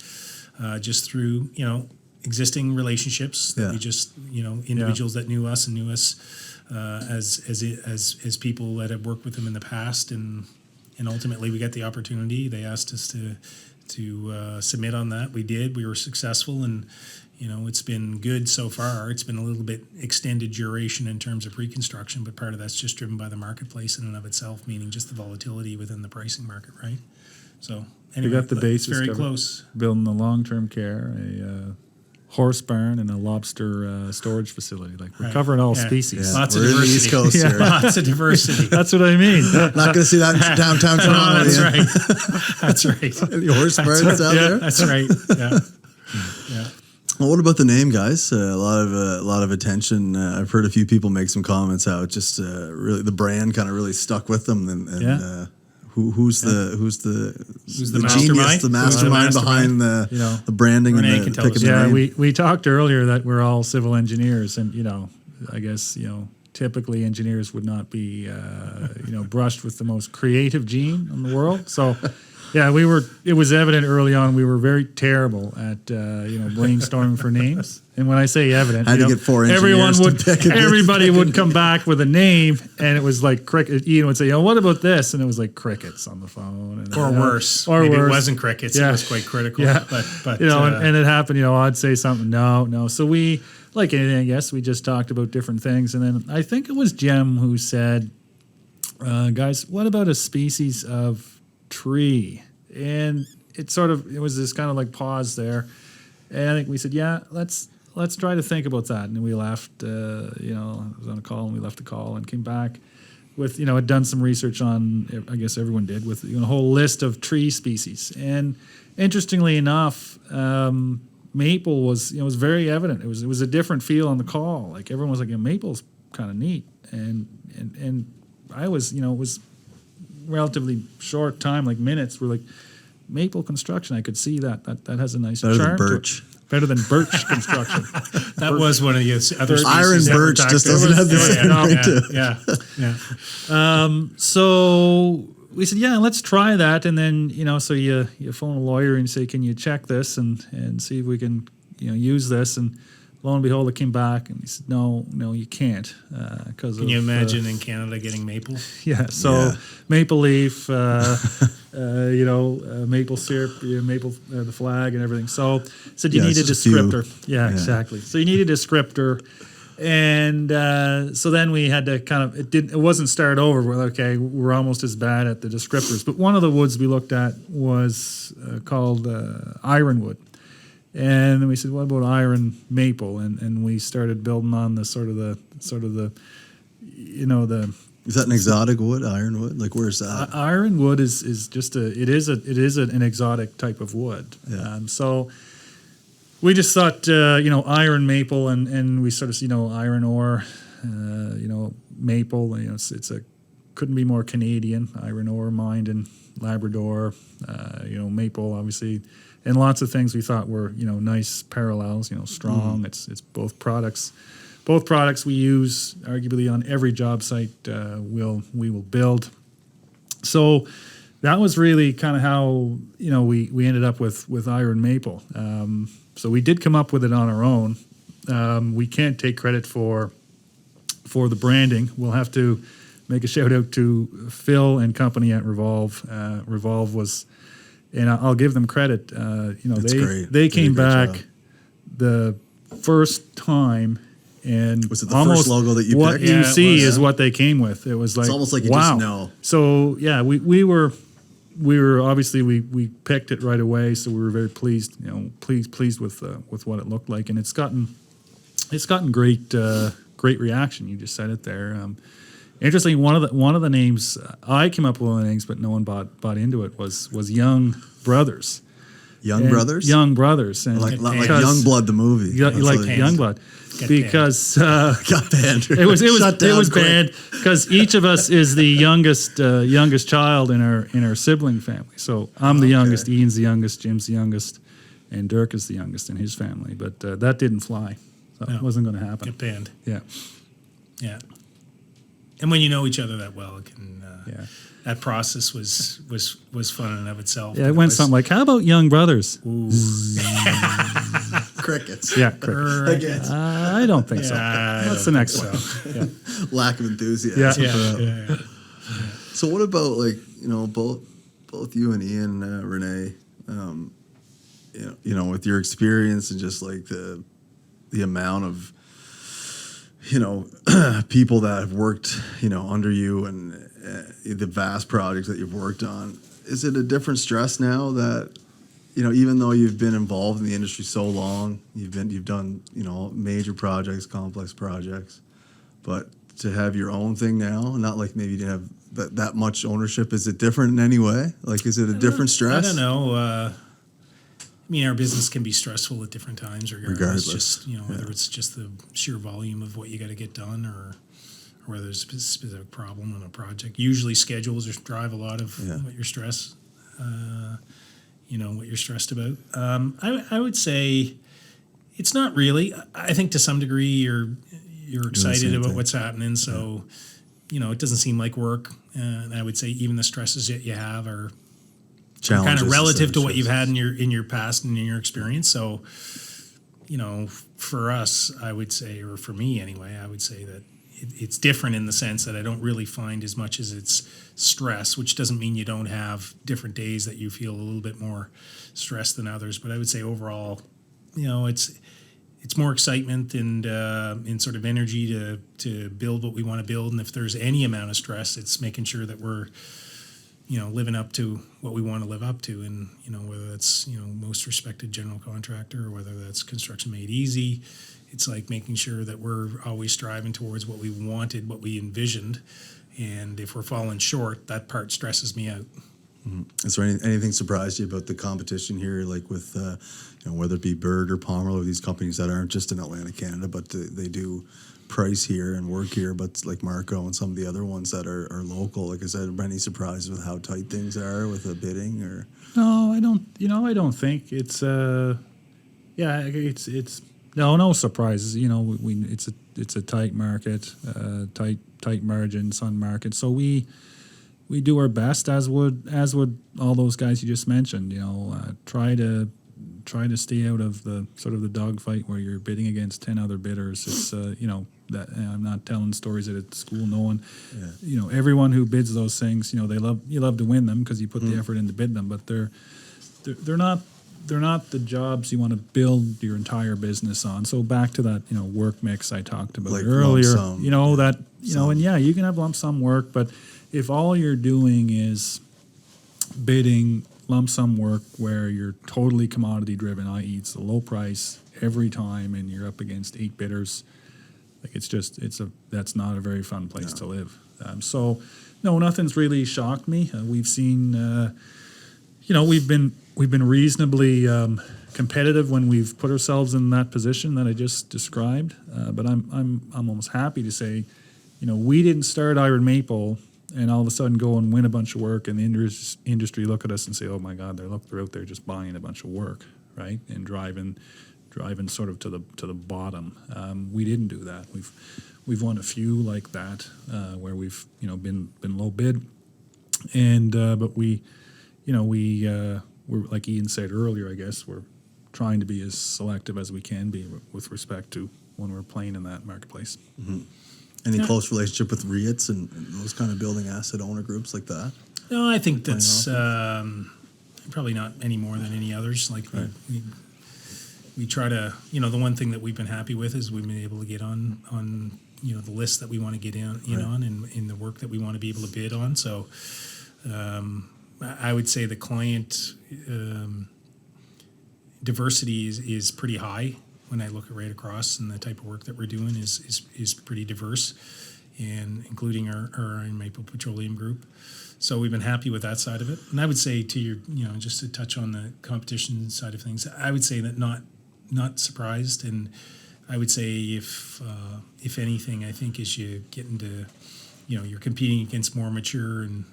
just through, existing relationships that we just, individuals that knew us and knew us as people that have worked with them in the past. And ultimately we got the opportunity. They asked us to submit on that. We did. We were successful, and it's been good so far. It's been a little bit extended duration in terms of pre-construction, but part of that's just driven by the marketplace in and of itself, meaning just the volatility within the pricing market, right? So anyway, we got the basis very covered. close. Building the long-term care, a horse barn, and a lobster storage facility. Like we're covering all species. Yeah. Lots of We're in the diversity. East Coast here. Lots of diversity. That's what I mean. Not going to see that in downtown Toronto. That's right. That's right. The horse barns out there. That's right. Yeah. Well, what about the name, guys? A lot of attention. I've heard a few people make some comments how it just really the brand kind of really stuck with them. And who's the mastermind? The mastermind behind the branding Rene and can the tell pick us. of the Yeah, name? we talked earlier that we're all civil engineers, and I guess typically engineers would not be brushed with the most creative gene in the world. So yeah, it was evident early on we were very terrible at brainstorming for names. And when I say evident, Had to get four engineers to pick it. everybody would come back with a name, and it was like cricket. Ian would say, what about this? And it was like crickets on the phone, Or worse. Or maybe worse. It wasn't crickets. Yeah. It was quite critical. Yeah. But and it happened. I'd say something. No. So we, like anything, I guess, we just talked about different things, and then I think it was Jem who said, "Guys, what about a species of tree?" And it was this kind of like pause there, and I think we said, "Yeah, let's try to think about that." And we left. I was on a call, and we left the call and came back with had done some research on. I guess everyone did with a whole list of tree species, and interestingly enough. Maple was very evident. It was a different feel on the call. Like everyone was like, maple's kind of neat, and I was it was relatively short time, like minutes. We're like maple construction. I could see that has a nice Better charm than birch. to it. Better than birch construction. that was one of the other species. Iron that birch were just talked doesn't about. have the same ring to it. Yeah. So we said, let's try that. And then, so you phone a lawyer and say, can you check this and see if we can, use this? And lo and behold, it came back and he said, no, you can't. Can you imagine in Canada getting maple? Yeah. So maple leaf, maple syrup, maple, the flag and everything. So said you need a descriptor. Yeah, exactly. So you need a descriptor. And so then we had to it wasn't start over. We're almost as bad at the descriptors. But one of the woods we looked at was called ironwood. And then we said, what about iron maple? And we started building on the sort of the the Is that an exotic wood, ironwood? Like, where's that? ironwood is just an exotic type of wood. Yeah. So we just thought, iron maple and we sort of, iron ore, maple, it's couldn't be more Canadian. Iron ore mined in Labrador, maple obviously, and lots of things we thought were, nice parallels, strong. It's both products. Both products we use arguably on every job site we will build. So that was really kind of how we ended up with iron maple. So we did come up with it on our own. We can't take credit for the branding. We'll have to make a shout out to Phil and company at Revolve. Revolve was, and I'll give them credit. That's great. They Did a came great back job. the first time. And Was it the almost first logo that you what picked? you Yeah, it see was. is what they came with. It was like, It's almost like you wow. just know. So yeah, we were obviously we picked it right away. So we were very pleased, pleased with what it looked like, and it's gotten great reaction. You just said it there. Interesting. One of the names I came up with one of the names, but no one bought into it was Young Brothers. Young Brothers? Young Brothers, and Like because- Youngblood, the movie. you That's like what it is. Youngblood, because Got banned. it was Shut down quick. banned because each of us is the youngest child in our sibling family. So I'm the youngest, Ian's the youngest, Jim's the youngest, and Dirk is the youngest in his family. But that didn't fly. So No. it wasn't going to happen. Get banned. Yeah, Yeah. And when you know each other that well, it can. yeah, That process was fun in and of itself. yeah. It went something like, "How about Young Brothers?" Crickets. Yeah, correct. Again. I don't think so. I What's don't the next think one? Yeah. Lack of enthusiasm. Yeah. for that. Yeah. So what about both you and Ian, Rene, with your experience and just like the amount of people that have worked under you and the vast projects that you've worked on, is it a different stress now that even though you've been involved in the industry so long, you've done major projects, complex projects, but to have your own thing now, not like maybe you didn't have that much ownership, is it different in any way? Like, is it a different stress? I don't know. Our business can be stressful at different times, regardless. Just whether it's just the sheer volume of what you got to get done, or whether there's a specific problem on a project. Usually, schedules drive a lot of what you're stressed. What you're stressed about. I would say it's not really. I think to some degree you're excited about what's happening. So, it doesn't seem like work. And I would say even the stresses that you have are kind of relative to what you've had in your past and in your experience. So, for us, I would say, or for me anyway, I would say that it's different in the sense that I don't really find as much as it's stress, which doesn't mean you don't have different days that you feel a little bit more stressed than others. But I would say overall, it's more excitement and sort of energy to build what we want to build. And if there's any amount of stress, it's making sure that we're living up to what we want to live up to, and whether that's most respected general contractor or whether that's construction made easy. It's like making sure that we're always striving towards what we wanted, what we envisioned, and if we're falling short, that part stresses me out. Mm-hmm. Is there anything surprised you about the competition here, like with whether it be Bird or Palmer, or these companies that aren't just in Atlantic, Canada, but they do price here and work here, but like Marco and some of the other ones that are local? Like, is there any surprise with how tight things are with the bidding? Or No, I don't. I don't think it's. It's no surprises. It's a tight market, tight margins on market. So we do our best, as would all those guys you just mentioned. Try to stay out of the sort of the dogfight where you're bidding against 10 other bidders. It's that I'm not telling stories at school. No one, everyone who bids those things, you love to win them because you put the effort in to bid them, but they're not the jobs you want to build your entire business on. So back to that, work mix I talked about like earlier. lump sum, and you can have lump sum work, but if all you're doing is bidding lump sum work where you're totally commodity driven, i.e. it's the low price every time and you're up against 8 bidders, Like that's not a very fun place to live. So no, nothing's really shocked me. We've seen, we've been reasonably competitive when we've put ourselves in that position that I just described. But I'm almost happy to say, we didn't start Iron Maple and all of a sudden go and win a bunch of work, and the industry look at us and say, "Oh my God, they're out there just buying a bunch of work, right, and driving sort of to the bottom." We didn't do that. We've won a few like that where we've been low bid, and but we're like Ian said earlier. I guess we're trying to be as selective as we can be with respect to when we're playing in that marketplace. Mm-hmm. Any close relationship with REITs and those kind of building asset owner groups like that? No, I think that's probably not any more than any others. Like we try to, the one thing that we've been happy with is we've been able to get on the list that we want to get in on, and in the work that we want to be able to bid on. So I would say the client diversity is pretty high. When I look at right across, and the type of work that we're doing is pretty diverse, and including our Iron Maple Petroleum Group. So we've been happy with that side of it. And I would say to your, just to touch on the competition side of things, I would say that not surprised. And I would say if anything, I think as you get into, you're competing against more mature and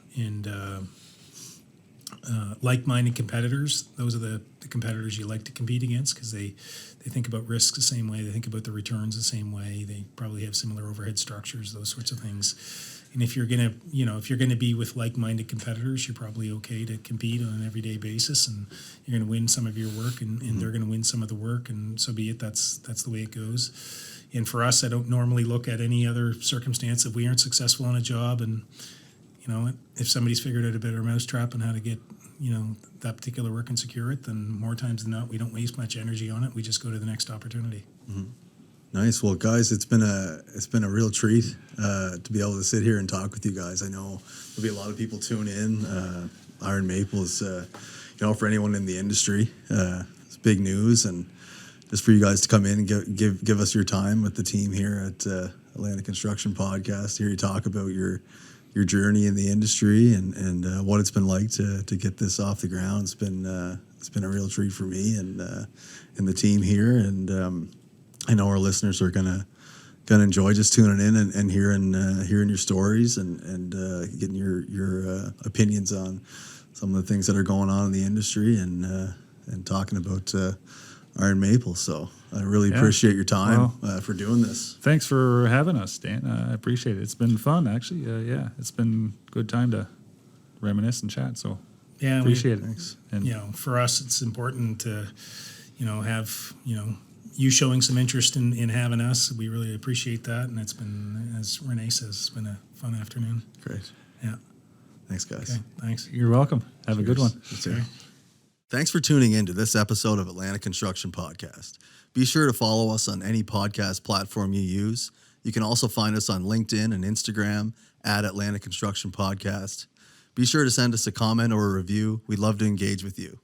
like-minded competitors. Those are the competitors you like to compete against, because they think about risks the same way, they think about the returns the same way, they probably have similar overhead structures, those sorts of things. And if you're gonna be with like-minded competitors, you're probably okay to compete on an everyday basis, and you're gonna win some of your work, and they're gonna win some of the work, and so be it. That's the way it goes. And for us, I don't normally look at any other circumstance if we aren't successful on a job, and if somebody's figured out a better mousetrap on how to get that particular work and secure it, then more times than not, we don't waste much energy on it. We just go to the next opportunity. Mm-hmm. Nice. Well, guys, it's been a real treat to be able to sit here and talk with you guys. I know there'll be a lot of people tune in. Iron Maple is, for anyone in the industry, it's big news, and just for you guys to come in and give us your time with the team here at Atlantic Construction Podcast. Hear you talk about your journey in the industry and what it's been like to get this off the ground. It's been a real treat for me and the team here, and I know our listeners are gonna enjoy just tuning in and hearing your stories and getting your opinions on some of the things that are going on in the industry and talking about Iron Maple. So I really appreciate your time for doing this. Thanks for having us, Dan. I appreciate it. It's been fun, actually. It's been a good time to reminisce and chat. So appreciate it. Thanks. And for us, it's important to, have, you showing some interest in having us. We really appreciate that. And it's been, as Rene says, it's been a fun afternoon. Great. Yeah. Thanks, guys. Okay. Thanks. You're welcome. Have a good one. Okay. Thanks for tuning in to this episode of Atlantic Construction Podcast. Be sure to follow us on any podcast platform you use. You can also find us on LinkedIn and Instagram at Atlantic Construction Podcast. Be sure to send us a comment or a review. We'd love to engage with you.